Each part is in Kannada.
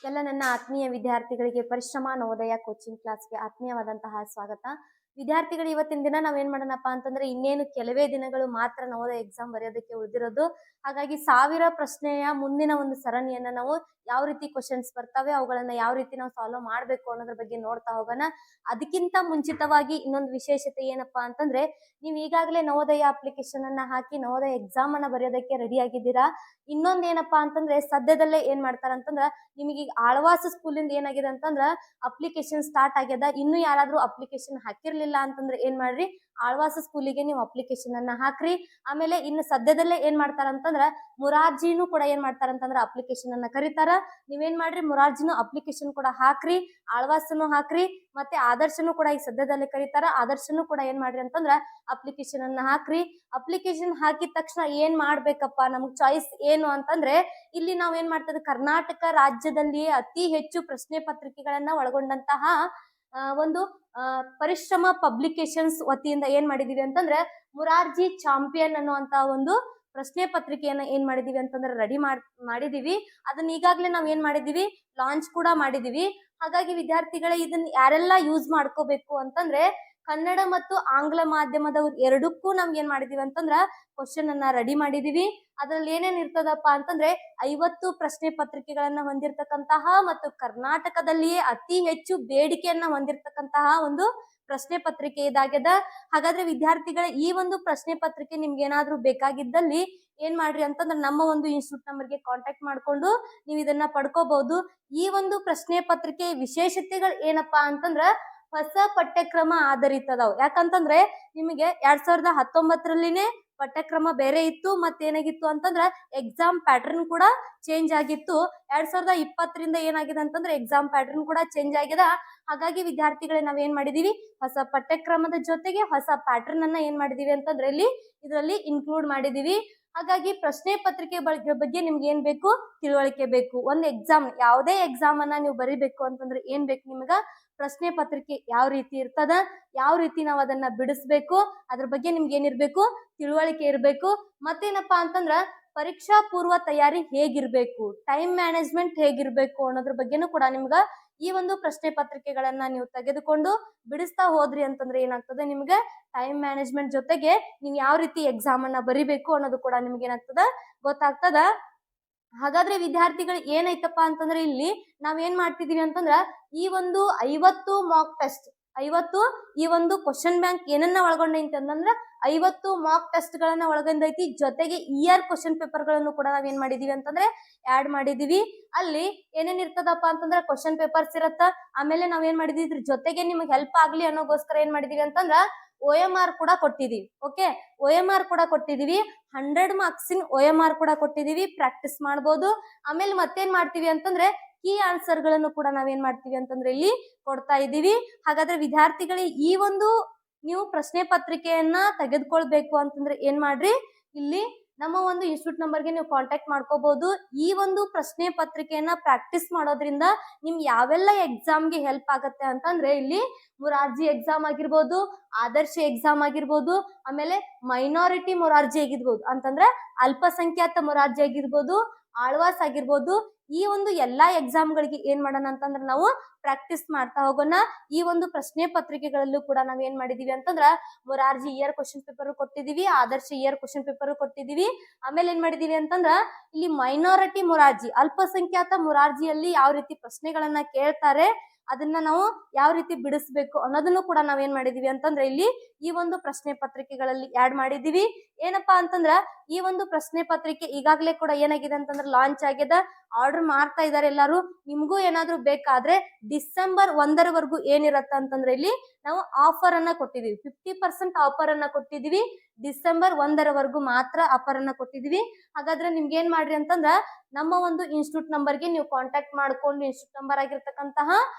ಎಲ್ಲ ನನ್ನ ಆತ್ಮೀಯ ವಿದ್ಯಾರ್ಥಿಗಳಿಗೆ ಪರಿಶ್ರಮ ನವೋದಯ ಕೋಚಿಂಗ್ ಕ್ಲಾಸ್ಗೆ ಆತ್ಮೀಯವಾದಂತಹ ಸ್ವಾಗತ. ವಿದ್ಯಾರ್ಥಿಗಳು ಇವತ್ತಿನ ದಿನ ನಾವೇನ್ ಮಾಡೋಣಪ್ಪ ಅಂತಂದ್ರೆ ಇನ್ನೇನು ಕೆಲವೇ ದಿನಗಳು ಮಾತ್ರ ನವೋದಯ ಎಕ್ಸಾಮ್ ಬರೆಯೋದಕ್ಕೆ ಉಳಿದಿರೋದು. ಹಾಗಾಗಿ 1000 ಪ್ರಶ್ನೆಯ ಮುಂದಿನ ಒಂದು ಸರಣಿಯನ್ನ ನಾವು ಯಾವ ರೀತಿ ಕ್ವಶನ್ಸ್ ಬರ್ತವೆ ಅವುಗಳನ್ನ ಯಾವ ರೀತಿ ನಾವು ಸಾಲ್ವ್ ಮಾಡಬೇಕು ಅನ್ನೋದ್ರ ಬಗ್ಗೆ ನೋಡ್ತಾ ಹೋಗೋಣ. ಅದಕ್ಕಿಂತ ಮುಂಚಿತವಾಗಿ ಇನ್ನೊಂದು ವಿಶೇಷತೆ ಏನಪ್ಪಾ ಅಂತಂದ್ರೆ, ನೀವು ಈಗಾಗಲೇ ನವೋದಯ ಅಪ್ಲಿಕೇಶನ್ ಅನ್ನ ಹಾಕಿ ನವೋದಯ ಎಕ್ಸಾಮ್ ಅನ್ನ ಬರೆಯೋದಕ್ಕೆ ರೆಡಿ ಆಗಿದ್ದೀರಾ. ಇನ್ನೊಂದ್ ಏನಪ್ಪಾ ಅಂತಂದ್ರೆ, ಸದ್ಯದಲ್ಲೇ ಏನ್ ಮಾಡ್ತಾರಂತಂದ್ರ ನಿಮಗೆ ಈಗ ಆಳ್ವಾಸ ಸ್ಕೂಲಿಂದ ಏನಾಗಿದೆ ಅಂತಂದ್ರ ಅಪ್ಲಿಕೇಶನ್ ಸ್ಟಾರ್ಟ್ ಆಗ್ಯದ. ಇನ್ನು ಯಾರಾದ್ರೂ ಅಪ್ಲಿಕೇಶನ್ ಹಾಕಿರ್ಲಿಲ್ಲ ಅಂತಂದ್ರೆ ಏನ್ ಮಾಡ್ರಿ, ಆಳ್ವಾಸ ಸ್ಕೂಲಿಗೆ ನೀವು ಅಪ್ಲಿಕೇಶನ್ ಅನ್ನ ಹಾಕ್ರಿ. ಆಮೇಲೆ ಇನ್ನು ಸದ್ಯದಲ್ಲೇ ಏನ್ ಮಾಡ್ತಾರಂತಂದ್ರ ಮುರಾರ್ಜಿನೂ ಕೂಡ ಏನ್ ಮಾಡ್ತಾರಂತಂದ್ರ ಅಪ್ಲಿಕೇಶನ್ ಅನ್ನ ಕರೀತಾರ. ನೀವೇನ್ ಮಾಡ್ರಿ, ಮುರಾರ್ಜಿನೂ ಅಪ್ಲಿಕೇಶನ್ ಕೂಡ ಹಾಕ್ರಿ, ಆಳ್ವಾಸನು ಹಾಕ್ರಿ, ಮತ್ತೆ ಆದರ್ಶನು ಕೂಡ ಈ ಸದ್ಯದಲ್ಲೇ ಕರೀತಾರ. ಆದರ್ಶನು ಕೂಡ ಏನ್ ಮಾಡ್ರಿ ಅಂತಂದ್ರ ಅಪ್ಲಿಕೇಶನ್ ಅನ್ನ ಹಾಕ್ರಿ. ಅಪ್ಲಿಕೇಶನ್ ಹಾಕಿದ ತಕ್ಷಣ ಏನ್ ಮಾಡ್ಬೇಕಪ್ಪ, ನಮ್ಗ್ ಚಾಯ್ಸ್ ಏನು ಅಂತಂದ್ರೆ, ಇಲ್ಲಿ ನಾವ್ ಏನ್ ಮಾಡ್ತೇವೆ, ಕರ್ನಾಟಕ ರಾಜ್ಯದಲ್ಲಿಯೇ ಅತಿ ಹೆಚ್ಚು ಪ್ರಶ್ನೆ ಪತ್ರಿಕೆಗಳನ್ನ ಒಳಗೊಂಡಂತಹ ಒಂದು ಪರಿಶ್ರಮ ಪಬ್ಲಿಕೇಶನ್ಸ್ ವತಿಯಿಂದ ಏನ್ ಮಾಡಿದೀವಿ ಅಂತಂದ್ರೆ ಮುರಾರ್ಜಿ ಚಾಂಪಿಯನ್ ಅನ್ನುವಂತ ಒಂದು ಪ್ರಶ್ನೆ ಪತ್ರಿಕೆಯನ್ನ ಏನ್ ಮಾಡಿದೀವಿ ಅಂತಂದ್ರೆ ರೆಡಿ ಮಾಡಿದೀವಿ. ಅದನ್ನ ಈಗಾಗಲೇ ನಾವ್ ಏನ್ ಮಾಡಿದೀವಿ, ಲಾಂಚ್ ಕೂಡ ಮಾಡಿದೀವಿ. ಹಾಗಾಗಿ ವಿದ್ಯಾರ್ಥಿಗಳೇ ಇದನ್ನ ಯಾರೆಲ್ಲ ಯೂಸ್ ಮಾಡ್ಕೋಬೇಕು ಅಂತಂದ್ರೆ, ಕನ್ನಡ ಮತ್ತು ಆಂಗ್ಲ ಮಾಧ್ಯಮದವ್ರು ಎರಡಕ್ಕೂ ನಮ್ಗೆ ಏನ್ ಮಾಡಿದೀವಿ ಅಂತಂದ್ರ ಕ್ವಶನ್ ಅನ್ನ ರೆಡಿ ಮಾಡಿದೀವಿ. ಅದ್ರಲ್ಲಿ ಏನೇನ್ ಇರ್ತದಪ್ಪ ಅಂತಂದ್ರೆ 50 ಪ್ರಶ್ನೆ ಪತ್ರಿಕೆಗಳನ್ನ ಹೊಂದಿರತಕ್ಕಂತಹ ಮತ್ತು ಕರ್ನಾಟಕದಲ್ಲಿಯೇ ಅತಿ ಹೆಚ್ಚು ಬೇಡಿಕೆಯನ್ನ ಹೊಂದಿರತಕ್ಕಂತಹ ಒಂದು ಪ್ರಶ್ನೆ ಪತ್ರಿಕೆ ಇದಾಗ್ಯದ. ಹಾಗಾದ್ರೆ ವಿದ್ಯಾರ್ಥಿಗಳ ಈ ಒಂದು ಪ್ರಶ್ನೆ ಪತ್ರಿಕೆ ನಿಮ್ಗೆ ಏನಾದ್ರೂ ಬೇಕಾಗಿದ್ದಲ್ಲಿ ಏನ್ ಮಾಡ್ರಿ ಅಂತಂದ್ರೆ ನಮ್ಮ ಒಂದು ಇನ್ಸ್ಟಿಟ್ಯೂಟ್ ನಂಬರ್ಗೆ ಕಾಂಟ್ಯಾಕ್ಟ್ ಮಾಡ್ಕೊಂಡು ನೀವು ಇದನ್ನ ಪಡ್ಕೋಬಹುದು. ಈ ಒಂದು ಪ್ರಶ್ನೆ ಪತ್ರಿಕೆ ವಿಶೇಷತೆಗಳು ಏನಪ್ಪಾ ಅಂತಂದ್ರ ಹೊಸ ಪಠ್ಯಕ್ರಮ ಆಧರಿತದವು. ಯಾಕಂತಂದ್ರೆ ನಿಮಗೆ 2019ರಲ್ಲಿನೇ ಪಠ್ಯಕ್ರಮ ಬೇರೆ ಇತ್ತು, ಮತ್ತೇನಾಗಿತ್ತು ಅಂತಂದ್ರ ಎಕ್ಸಾಮ್ ಪ್ಯಾಟರ್ನ್ ಕೂಡ ಚೇಂಜ್ ಆಗಿತ್ತು. 2020ರಿಂದ ಏನಾಗಿದೆ ಅಂತಂದ್ರೆ ಎಕ್ಸಾಮ್ ಪ್ಯಾಟರ್ನ್ ಕೂಡ ಚೇಂಜ್ ಆಗಿದೆ. ಹಾಗಾಗಿ ವಿದ್ಯಾರ್ಥಿಗಳೇ ನಾವೇನ್ ಮಾಡಿದೀವಿ, ಹೊಸ ಪಠ್ಯಕ್ರಮದ ಜೊತೆಗೆ ಹೊಸ ಪ್ಯಾಟರ್ನ್ ಅನ್ನ ಏನ್ ಮಾಡಿದೀವಿ ಅಂತಂದ್ರೆ ಇದರಲ್ಲಿ ಇನ್ಕ್ಲೂಡ್ ಮಾಡಿದೀವಿ. ಹಾಗಾಗಿ ಪ್ರಶ್ನೆ ಪತ್ರಿಕೆ ಬಗ್ಗೆ ನಿಮ್ಗೆ ಏನ್ ಬೇಕು, ತಿಳುವಳಿಕೆ ಬೇಕು. ಒಂದು ಎಕ್ಸಾಮ್, ಯಾವುದೇ ಎಕ್ಸಾಮ್ ಅನ್ನ ನೀವು ಬರಿಬೇಕು ಅಂತಂದ್ರೆ ಏನ್ ಬೇಕು ನಿಮ್ಗ, ಪ್ರಶ್ನೆ ಪತ್ರಿಕೆ ಯಾವ ರೀತಿ ಇರ್ತದ, ಯಾವ ರೀತಿ ನಾವು ಅದನ್ನ ಬಿಡಿಸ್ಬೇಕು, ಅದ್ರ ಬಗ್ಗೆ ನಿಮ್ಗೆ ಏನಿರ್ಬೇಕು, ತಿಳುವಳಿಕೆ ಇರ್ಬೇಕು. ಮತ್ತೇನಪ್ಪಾ ಅಂತಂದ್ರ ಪರೀಕ್ಷಾ ಪೂರ್ವ ತಯಾರಿ ಹೇಗಿರ್ಬೇಕು, ಟೈಮ್ ಮ್ಯಾನೇಜ್ಮೆಂಟ್ ಹೇಗಿರ್ಬೇಕು ಅನ್ನೋದ್ರ ಬಗ್ಗೆನೂ ಕೂಡ ನಿಮ್ಗ ಈ ಒಂದು ಪ್ರಶ್ನೆ ಪತ್ರಿಕೆಗಳನ್ನ ನೀವು ತೆಗೆದುಕೊಂಡು ಬಿಡಿಸ್ತಾ ಹೋದ್ರಿ ಅಂತಂದ್ರೆ ಏನಾಗ್ತದೆ, ನಿಮ್ಗೆ ಟೈಮ್ ಮ್ಯಾನೇಜ್ಮೆಂಟ್ ಜೊತೆಗೆ ನೀವು ಯಾವ ರೀತಿ ಎಕ್ಸಾಮ್ ಅನ್ನ ಬರಿಬೇಕು ಅನ್ನೋದು ಕೂಡ ನಿಮ್ಗೆ ಏನಾಗ್ತದ, ಗೊತ್ತಾಗ್ತದ. ಹಾಗಾದ್ರೆ ವಿದ್ಯಾರ್ಥಿಗಳು ಏನೈತಪ್ಪ ಅಂತಂದ್ರೆ ಇಲ್ಲಿ ನಾವೇನ್ ಮಾಡ್ತಿದೀವಿ ಅಂತಂದ್ರ ಈ ಒಂದು 50 ಮಾಕ್ ಟೆಸ್ಟ್, 50 ಈ ಒಂದು ಕ್ವಶನ್ ಬ್ಯಾಂಕ್ ಏನನ್ನ ಒಳಗೊಂಡೈತಿ ಅಂತಂದ್ರ 50 ಮಾಕ್ ಟೆಸ್ಟ್ ಗಳನ್ನ ಒಳಗೊಂಡೈತಿ. ಜೊತೆಗೆ ಇಯರ್ ಕ್ವಶನ್ ಪೇಪರ್ ಗಳನ್ನು ಕೂಡ ನಾವೇನ್ ಮಾಡಿದೀವಿ ಅಂತಂದ್ರೆ ಆಡ್ ಮಾಡಿದೀವಿ. ಅಲ್ಲಿ ಏನೇನ್ ಇರ್ತದಪ್ಪ ಅಂತಂದ್ರ ಕ್ವಶನ್ ಪೇಪರ್ಸ್ ಇರತ್ತ. ಆಮೇಲೆ ನಾವೇನ್ ಮಾಡಿದೀವಿ, ಇದ್ರ ಜೊತೆಗೆ ನಿಮ್ಗೆ ಹೆಲ್ಪ್ ಆಗ್ಲಿ ಅನ್ನೋಗೋಸ್ಕರ ಏನ್ ಮಾಡಿದೀವಿ ಅಂತಂದ್ರ OMR ಕೂಡ ಕೊಟ್ಟಿದೀವಿ. ಓಕೆ, OMR ಕೂಡ ಕೊಟ್ಟಿದೀವಿ. 100 ಮಾರ್ಕ್ಸಿನ OMR ಕೂಡ ಕೊಟ್ಟಿದೀವಿ, ಪ್ರಾಕ್ಟೀಸ್ ಮಾಡ್ಬೋದು. ಆಮೇಲೆ ಮತ್ತೇನ್ ಮಾಡ್ತೀವಿ ಅಂತಂದ್ರೆ ಕೀ ಆನ್ಸರ್ ಗಳನ್ನು ಕೂಡ ನಾವೇನ್ ಮಾಡ್ತೀವಿ ಅಂತಂದ್ರೆ ಇಲ್ಲಿ ಕೊಡ್ತಾ ಇದೀವಿ. ಹಾಗಾದ್ರೆ ವಿದ್ಯಾರ್ಥಿಗಳಿಗೆ ಈ ಒಂದು ನೀವು ಪ್ರಶ್ನೆ ಪತ್ರಿಕೆಯನ್ನ ತೆಗೆದುಕೊಳ್ಬೇಕು ಅಂತಂದ್ರೆ ಏನ್ ಮಾಡ್ರಿ, ಇಲ್ಲಿ ನಮ್ಮ ಒಂದು ಇನ್ಸ್ಟಿಟ್ಯೂಟ್ ನಂಬರ್ಗೆ ನೀವು ಕಾಂಟ್ಯಾಕ್ಟ್ ಮಾಡ್ಕೋಬಹುದು. ಈ ಒಂದು ಪ್ರಶ್ನೆ ಪತ್ರಿಕೆಯನ್ನ ಪ್ರಾಕ್ಟೀಸ್ ಮಾಡೋದ್ರಿಂದ ನಿಮ್ಗೆ ಯಾವೆಲ್ಲ ಎಕ್ಸಾಮ್ಗೆ ಹೆಲ್ಪ್ ಆಗತ್ತೆ ಅಂತಂದ್ರೆ, ಇಲ್ಲಿ ಮುರಾರ್ಜಿ ಎಕ್ಸಾಮ್ ಆಗಿರ್ಬೋದು, ಆದರ್ಶ ಎಕ್ಸಾಮ್ ಆಗಿರ್ಬೋದು, ಆಮೇಲೆ ಮೈನಾರಿಟಿ ಮುರಾರ್ಜಿ ಆಗಿರ್ಬೋದು, ಅಂತಂದ್ರೆ ಅಲ್ಪಸಂಖ್ಯಾತ ಮುರಾರ್ಜಿ ಆಗಿರ್ಬೋದು, ಆಳ್ವಾಸ್ ಆಗಿರ್ಬೋದು. ಈ ಒಂದು ಎಲ್ಲಾ ಎಕ್ಸಾಮ್ಗಳಿಗೆ ಏನ್ ಮಾಡೋಣ ಅಂತಂದ್ರೆ ನಾವು ಪ್ರಾಕ್ಟೀಸ್ ಮಾಡ್ತಾ ಹೋಗೋಣ. ಈ ಒಂದು ಪ್ರಶ್ನೆ ಪತ್ರಿಕೆಗಳಲ್ಲೂ ಕೂಡ ನಾವ್ ಏನ್ ಮಾಡಿದೀವಿ ಅಂತಂದ್ರ ಮುರಾರ್ಜಿ ಇಯರ್ ಕ್ವಶನ್ ಪೇಪರ್ ಕೊಟ್ಟಿದೀವಿ, ಆದರ್ಶ ಇಯರ್ ಕ್ವಶನ್ ಪೇಪರ್ ಕೊಟ್ಟಿದೀವಿ. ಆಮೇಲೆ ಏನ್ ಮಾಡಿದೀವಿ ಅಂತಂದ್ರ ಇಲ್ಲಿ ಮೈನಾರಿಟಿ ಮುರಾರ್ಜಿ, ಅಲ್ಪಸಂಖ್ಯಾತ ಮುರಾರ್ಜಿಯಲ್ಲಿ ಯಾವ ರೀತಿ ಪ್ರಶ್ನೆಗಳನ್ನ ಕೇಳ್ತಾರೆ, ಅದನ್ನ ನಾವು ಯಾವ ರೀತಿ ಬಿಡಿಸ್ಬೇಕು ಅನ್ನೋದನ್ನು ಕೂಡ ನಾವೇನ್ ಮಾಡಿದೀವಿ ಅಂತಂದ್ರೆ ಇಲ್ಲಿ ಈ ಒಂದು ಪ್ರಶ್ನೆ ಪತ್ರಿಕೆಗಳಲ್ಲಿ ಆಡ್ ಮಾಡಿದೀವಿ. ಏನಪ್ಪಾ ಅಂತಂದ್ರ ಈ ಒಂದು ಪ್ರಶ್ನೆ ಪತ್ರಿಕೆ ಈಗಾಗಲೇ ಕೂಡ ಏನಾಗಿದೆ ಅಂತಂದ್ರೆ ಲಾಂಚ್ ಆಗಿದೆ, ಆರ್ಡರ್ ಮಾಡ್ತಾ ಇದಾರೆ ಎಲ್ಲಾರು. ನಿಮ್ಗೂ ಏನಾದ್ರೂ ಬೇಕಾದ್ರೆ ಡಿಸೆಂಬರ್ 1ರವರೆಗೂ ಏನಿರತ್ತ ಅಂತಂದ್ರೆ ಇಲ್ಲಿ ನಾವು ಆಫರ್ ಅನ್ನ ಕೊಟ್ಟಿದೀವಿ, 50% ಆಫರ್ ಅನ್ನ ಕೊಟ್ಟಿದೀವಿ. ಡಿಸೆಂಬರ್ 1ರವರೆಗೂ ಮಾತ್ರ ಆಫರ್ ಅನ್ನ ಕೊಟ್ಟಿದೀವಿ. ಹಾಗಾದ್ರೆ ನಿಮ್ಗೆ ಏನ್ ಮಾಡ್ರಿ ಅಂತಂದ್ರ ನಮ್ಮ ಒಂದು ಇನ್ಸ್ಟಿಟ್ಯೂಟ್ ನಂಬರ್ಗೆ ನೀವು ಕಾಂಟ್ಯಾಕ್ಟ್ ಮಾಡ್ಕೊಂಡು ಇನ್ಸ್ಟಿಟ್ಯೂಟ್ ನಂಬರ್ ಆಗಿರ್ತಕ್ಕಂತಹ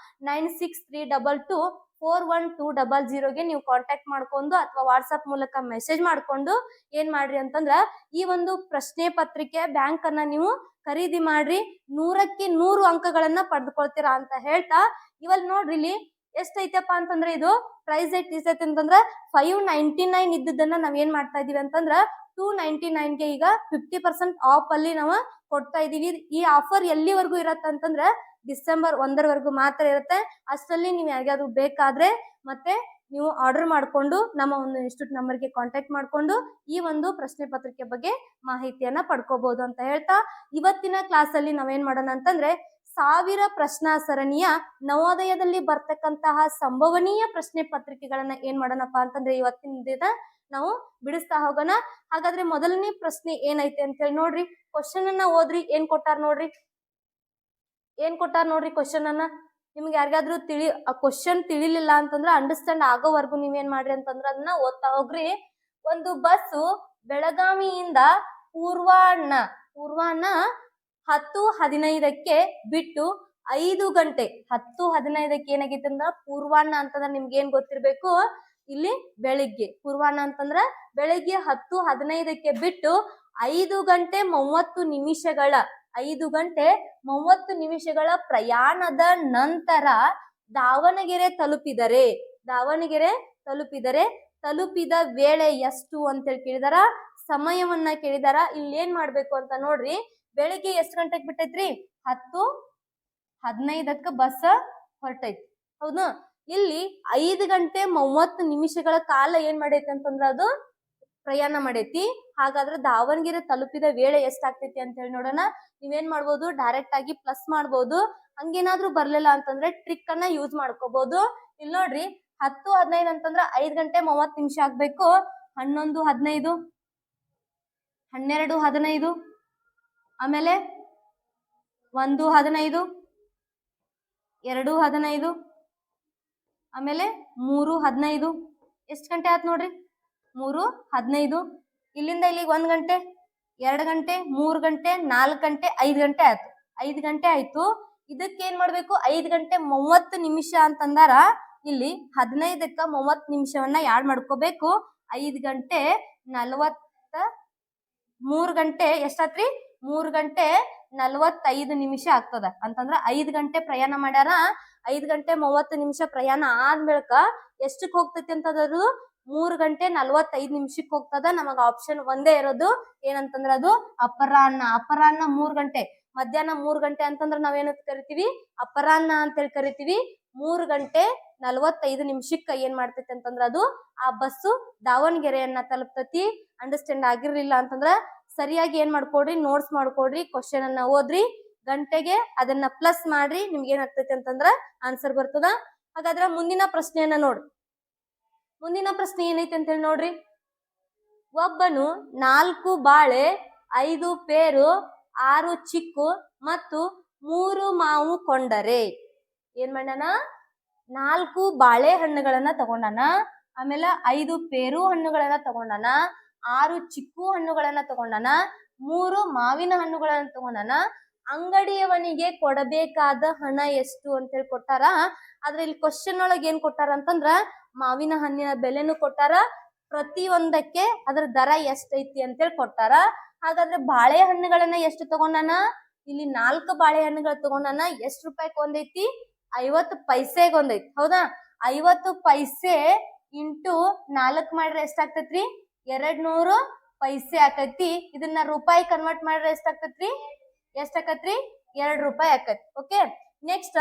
9632241200ಗೆ ನೀವು ಕಾಂಟ್ಯಾಕ್ಟ್ ಮಾಡ್ಕೊಂಡು ಅಥವಾ ವಾಟ್ಸ್ಆಪ್ ಮೂಲಕ ಮೆಸೇಜ್ ಮಾಡ್ಕೊಂಡು ಏನ್ ಮಾಡ್ರಿ ಅಂತಂದ್ರ ಈ ಒಂದು ಪ್ರಶ್ನೆ ಪತ್ರಿಕೆ ಬ್ಯಾಂಕ್ ಅನ್ನ ನೀವು ಖರೀದಿ ಮಾಡ್ರಿ. 100ಕ್ಕೆ 100 ಅಂಕಗಳನ್ನ ಪಡೆದುಕೊಳ್ತೀರಾ ಅಂತ ಹೇಳ್ತಾ, ಇವಾಗ ನೋಡ್ರಿ ಇಲ್ಲಿ ಎಷ್ಟೈತಪ್ಪ ಅಂತಂದ್ರೆ ಇದು ಪ್ರೈಸ್ ಎಷ್ಟೈತೆ ಅಂತಂದ್ರ 599 ಇದ್ದದನ್ನ ನಾವ್ ಏನ್ ಮಾಡ್ತಾ ಇದೀವಿ ಅಂತಂದ್ರ 299ಗೆ ಈಗ 50% ಆಫ್ ಅಲ್ಲಿ ನಾವು ಕೊಡ್ತಾ ಇದೀವಿ. ಈ ಆಫರ್ ಎಲ್ಲಿವರೆಗೂ ಇರತ್ತೆ ಅಂತಂದ್ರೆ ಡಿಸೆಂಬರ್ 1ರವರೆಗೂ ಮಾತ್ರ ಇರುತ್ತೆ. ಅಷ್ಟರಲ್ಲಿ ನೀವು ಯಾರಿಗಾದ್ರೂ ಬೇಕಾದ್ರೆ ಮತ್ತೆ ನೀವು ಆರ್ಡರ್ ಮಾಡಿಕೊಂಡು ನಮ್ಮ ಒಂದು ಇನ್ಸ್ಟಿಟ್ಯೂಟ್ ನಂಬರ್ಗೆ ಕಾಂಟ್ಯಾಕ್ಟ್ ಮಾಡಿಕೊಂಡು ಈ ಒಂದು ಪ್ರಶ್ನೆ ಪತ್ರಿಕೆ ಬಗ್ಗೆ ಮಾಹಿತಿಯನ್ನ ಪಡ್ಕೋಬಹುದು ಅಂತ ಹೇಳ್ತಾ ಇವತ್ತಿನ ಕ್ಲಾಸಲ್ಲಿ ನಾವೇನ್ ಮಾಡೋಣ ಅಂತಂದ್ರೆ 1000 ಪ್ರಶ್ನಾ ಸರಣಿಯ ನವೋದಯದಲ್ಲಿ ಬರ್ತಕ್ಕಂತಹ ಸಂಭವನೀಯ ಪ್ರಶ್ನೆ ಪತ್ರಿಕೆಗಳನ್ನ ಏನ್ ಮಾಡೋಣಪ್ಪ ಅಂತಂದ್ರೆ ಇವತ್ತಿನ ದಿನ ನಾವು ಬಿಡಿಸ್ತಾ ಹೋಗೋಣ. ಹಾಗಾದ್ರೆ ಮೊದಲನೇ ಪ್ರಶ್ನೆ ಏನೈತೆ ಅಂತ ಹೇಳಿ ನೋಡ್ರಿ. ಕ್ವಶನ್ ಅನ್ನ ಓದ್ರಿ. ಏನ್ ಕೊಟ್ಟಾರ ನೋಡ್ರಿ ಕ್ವಶನ್ ಅನ್ನ. ನಿಮ್ಗೆ ಯಾರಿಗಾದ್ರೂ ಆ ಕ್ವಶನ್ ತಿಳಿಲಿಲ್ಲ ಅಂತಂದ್ರೆ ಅಂಡರ್ಸ್ಟ್ಯಾಂಡ್ ಆಗೋವರೆಗೂ ನೀವೇನ್ ಮಾಡ್ರಿ ಅಂತಂದ್ರೆ ಅದನ್ನ ಓದ್ತಾ ಹೋಗ್ರಿ. ಒಂದು ಬಸ್ಸು ಬೆಳಗಾವಿಯಿಂದ ಪೂರ್ವಾಹ್ನ 10:15ಕ್ಕೆ ಬಿಟ್ಟು 5 ಗಂಟೆ 10:15ಕ್ಕೆ ಏನಾಗೈತೆ ಅಂದ್ರ ಪೂರ್ವಾಹ್ನ ಅಂತಂದ್ರೆ ನಿಮ್ಗೆ ಏನ್ ಗೊತ್ತಿರ್ಬೇಕು, ಇಲ್ಲಿ ಬೆಳಿಗ್ಗೆ. ಪೂರ್ವಾಹ್ನ ಅಂತಂದ್ರ ಬೆಳಿಗ್ಗೆ 10:15ಕ್ಕೆ ಬಿಟ್ಟು 5 ಗಂಟೆ 30 ನಿಮಿಷಗಳ ಪ್ರಯಾಣದ ನಂತರ ದಾವಣಗೆರೆ ತಲುಪಿದರೆ ತಲುಪಿದ ವೇಳೆ ಎಷ್ಟು ಅಂತೇಳಿ ಕೇಳಿದಾರ. ಸಮಯವನ್ನ ಕೇಳಿದಾರ. ಇಲ್ಲಿ ಏನ್ ಮಾಡ್ಬೇಕು ಅಂತ ನೋಡ್ರಿ. ಬೆಳಿಗ್ಗೆ ಎಷ್ಟು ಗಂಟೆಗೆ ಬಿಟ್ಟೈತ್ರಿ? 10:15ಕ್ಕೆ ಬಸ್ ಹೊರಟೈತಿ. ಹೌದು. ಇಲ್ಲಿ 5 ಗಂಟೆ 30 ನಿಮಿಷಗಳ ಕಾಲ ಏನ್ ಮಾಡೈತಿ ಅಂತಂದ್ರ ಅದು ಪ್ರಯಾಣ ಮಾಡೈತಿ. ಹಾಗಾದ್ರೆ ದಾವಣಗೆರೆ ತಲುಪಿದ ವೇಳೆ ಎಷ್ಟಾಗ್ತೈತಿ ಅಂತ ಹೇಳಿ ನೋಡೋಣ. ನೀವೇನ್ ಮಾಡ್ಬೋದು, ಡೈರೆಕ್ಟ್ ಆಗಿ ಪ್ಲಸ್ ಮಾಡ್ಬೋದು. ಹಂಗೇನಾದ್ರೂ ಬರ್ಲಿಲ್ಲ ಅಂತಂದ್ರೆ ಟ್ರಿಕ್ ಅನ್ನ ಯೂಸ್ ಮಾಡ್ಕೋಬಹುದು. ಇಲ್ಲಿ ನೋಡ್ರಿ 10:15 ಅಂತಂದ್ರ 5 ಗಂಟೆ 30 ನಿಮಿಷ ಆಗ್ಬೇಕು. 11:15, 12:15, ಆಮೇಲೆ 1:15, 2:15, ಆಮೇಲೆ 3:15. ಎಷ್ಟು ಗಂಟೆ ಆಯ್ತು ನೋಡ್ರಿ? 3:15. ಇಲ್ಲಿಂದ ಇಲ್ಲಿಗೆ 1 ಗಂಟೆ, 2 ಗಂಟೆ, 3 ಗಂಟೆ, 4 ಗಂಟೆ, 5 ಗಂಟೆ ಆಯ್ತು. 5 ಗಂಟೆ ಆಯ್ತು. ಇದಕ್ಕೆ ಏನ್ ಮಾಡ್ಬೇಕು? 5 ಗಂಟೆ 30 ನಿಮಿಷ ಅಂತಂದಾರ. ಇಲ್ಲಿ 15ಕ್ಕೆ 30 ನಿಮಿಷವನ್ನ ಯಾಡ್ ಮಾಡ್ಕೋಬೇಕು. 5 ಗಂಟೆ 3 ಗಂಟೆ ಎಷ್ಟಾತ್ರಿ? 3 ಗಂಟೆ 45 ನಿಮಿಷ ಆಗ್ತದ ಅಂತಂದ್ರ 5 ಗಂಟೆ ಪ್ರಯಾಣ ಮಾಡ್ಯಾರ. 5 ಗಂಟೆ 30 ನಿಮಿಷ ಪ್ರಯಾಣ ಆದ್ಮೇಳಕ ಎಷ್ಟಕ್ ಹೋಗ್ತೈತಿ ಅಂತಂದ್ರೆ 3 ಗಂಟೆ 45 ನಿಮಿಷಕ್ಕೆ ಹೋಗ್ತದ. ನಮಗ ಆಪ್ಷನ್ ಒಂದೇ ಇರೋದು. ಏನಂತಂದ್ರ ಅದು ಅಪರಾಹ್ನ. 3 ಗಂಟೆ. ಮಧ್ಯಾಹ್ನ 3 ಗಂಟೆ ಅಂತಂದ್ರ ನಾವೇನಂತ ಕರಿತೀವಿ? ಅಪರಾಹ್ನ ಅಂತೇಳಿ ಕರಿತೀವಿ. 3 ಗಂಟೆ 45 ನಿಮಿಷಕ್ಕೆ ಏನ್ ಮಾಡ್ತೈತಿ ಅಂತಂದ್ರ ಅದು ಆ ಬಸ್ಸು ದಾವಣಗೆರೆಯನ್ನ ತಲುಪ್ತತಿ. ಅಂಡರ್ಸ್ಟ್ಯಾಂಡ್ ಆಗಿರ್ಲಿಲ್ಲ ಅಂತಂದ್ರ ಸರಿಯಾಗಿ ಏನ್ ಮಾಡ್ಕೊಡ್ರಿ, ನೋಟ್ಸ್ ಮಾಡ್ಕೊಡ್ರಿ, ಕ್ವಶನ್ ಅನ್ನ ಓದ್ರಿ, ಗಂಟೆಗೆ ಅದನ್ನ ಪ್ಲಸ್ ಮಾಡ್ರಿ. ನಿಮ್ಗೆ ಏನಾಗ್ತೈತಿ ಅಂತಂದ್ರ ಆನ್ಸರ್ ಬರ್ತದ. ಹಾಗಾದ್ರೆ ಮುಂದಿನ ಪ್ರಶ್ನೆಯನ್ನ ನೋಡ್ರಿ. ಮುಂದಿನ ಪ್ರಶ್ನೆ ಏನೈತಿ ಅಂತ ಹೇಳಿ ನೋಡ್ರಿ. ಒಬ್ಬನು 4 ಬಾಳೆ, 5 ಪೇರು, 6 ಚಿಕ್ಕು ಮತ್ತು 3 ಮಾವು ಕೊಂಡರೆ ಏನ್ ಮಾಡ್ಯಾನ? 4 ಬಾಳೆ ಹಣ್ಣುಗಳನ್ನ ತಗೊಂಡಾನ, ಆಮೇಲೆ 5 ಪೇರು ಹಣ್ಣುಗಳನ್ನ ತಗೊಂಡಾನ, 6 ಚಿಕ್ಕು ಹಣ್ಣುಗಳನ್ನ ತಗೊಂಡಾನ, 3 ಮಾವಿನ ಹಣ್ಣುಗಳನ್ನ ತಗೊಂಡಾನ. ಅಂಗಡಿಯವನಿಗೆ ಕೊಡಬೇಕಾದ ಹಣ ಎಷ್ಟು ಅಂತ ಹೇಳಿ ಕೊಟ್ಟಾರ. ಆದ್ರೆ ಇಲ್ಲಿ ಕ್ವಶನ್ ಒಳಗೆ ಏನ್ ಕೊಟ್ಟಾರ ಅಂತಂದ್ರ ಮಾವಿನ ಹಣ್ಣಿನ ಬೆಲೆನು ಕೊಟ್ಟಾರ, ಪ್ರತಿಯೊಂದಕ್ಕೆ ಅದರ ದರ ಎಷ್ಟೈತಿ ಅಂತೇಳಿ ಕೊಟ್ಟಾರ. ಹಾಗಾದ್ರೆ ಬಾಳೆಹಣ್ಣುಗಳನ್ನ ಎಷ್ಟು ತಗೊಂಡಾನ? ಇಲ್ಲಿ 4 ಬಾಳೆಹಣ್ಣುಗಳು ತಗೊಂಡಾನ. ಎಷ್ಟು ರೂಪಾಯಿಗೆ ಒಂದೈತಿ? 50 ಪೈಸೆಗೆ ಒಂದೈತಿ. ಹೌದಾ? 50 ಪೈಸೆ ಇಂಟು 4 ಮಾಡ್ರೆ ಎಷ್ಟಾಗ್ತೈತ್ರಿ? 200 ಪೈಸೆ ಆಕೈತಿ. ಇದನ್ನ ರೂಪಾಯಿ ಕನ್ವರ್ಟ್ ಮಾಡ್ರೆ ಎಷ್ಟಾಗ್ತೈತ್ರಿ? 2 ರೂಪಾಯಿ ಆಕೈತಿ. ಓಕೆ. ನೆಕ್ಸ್ಟ್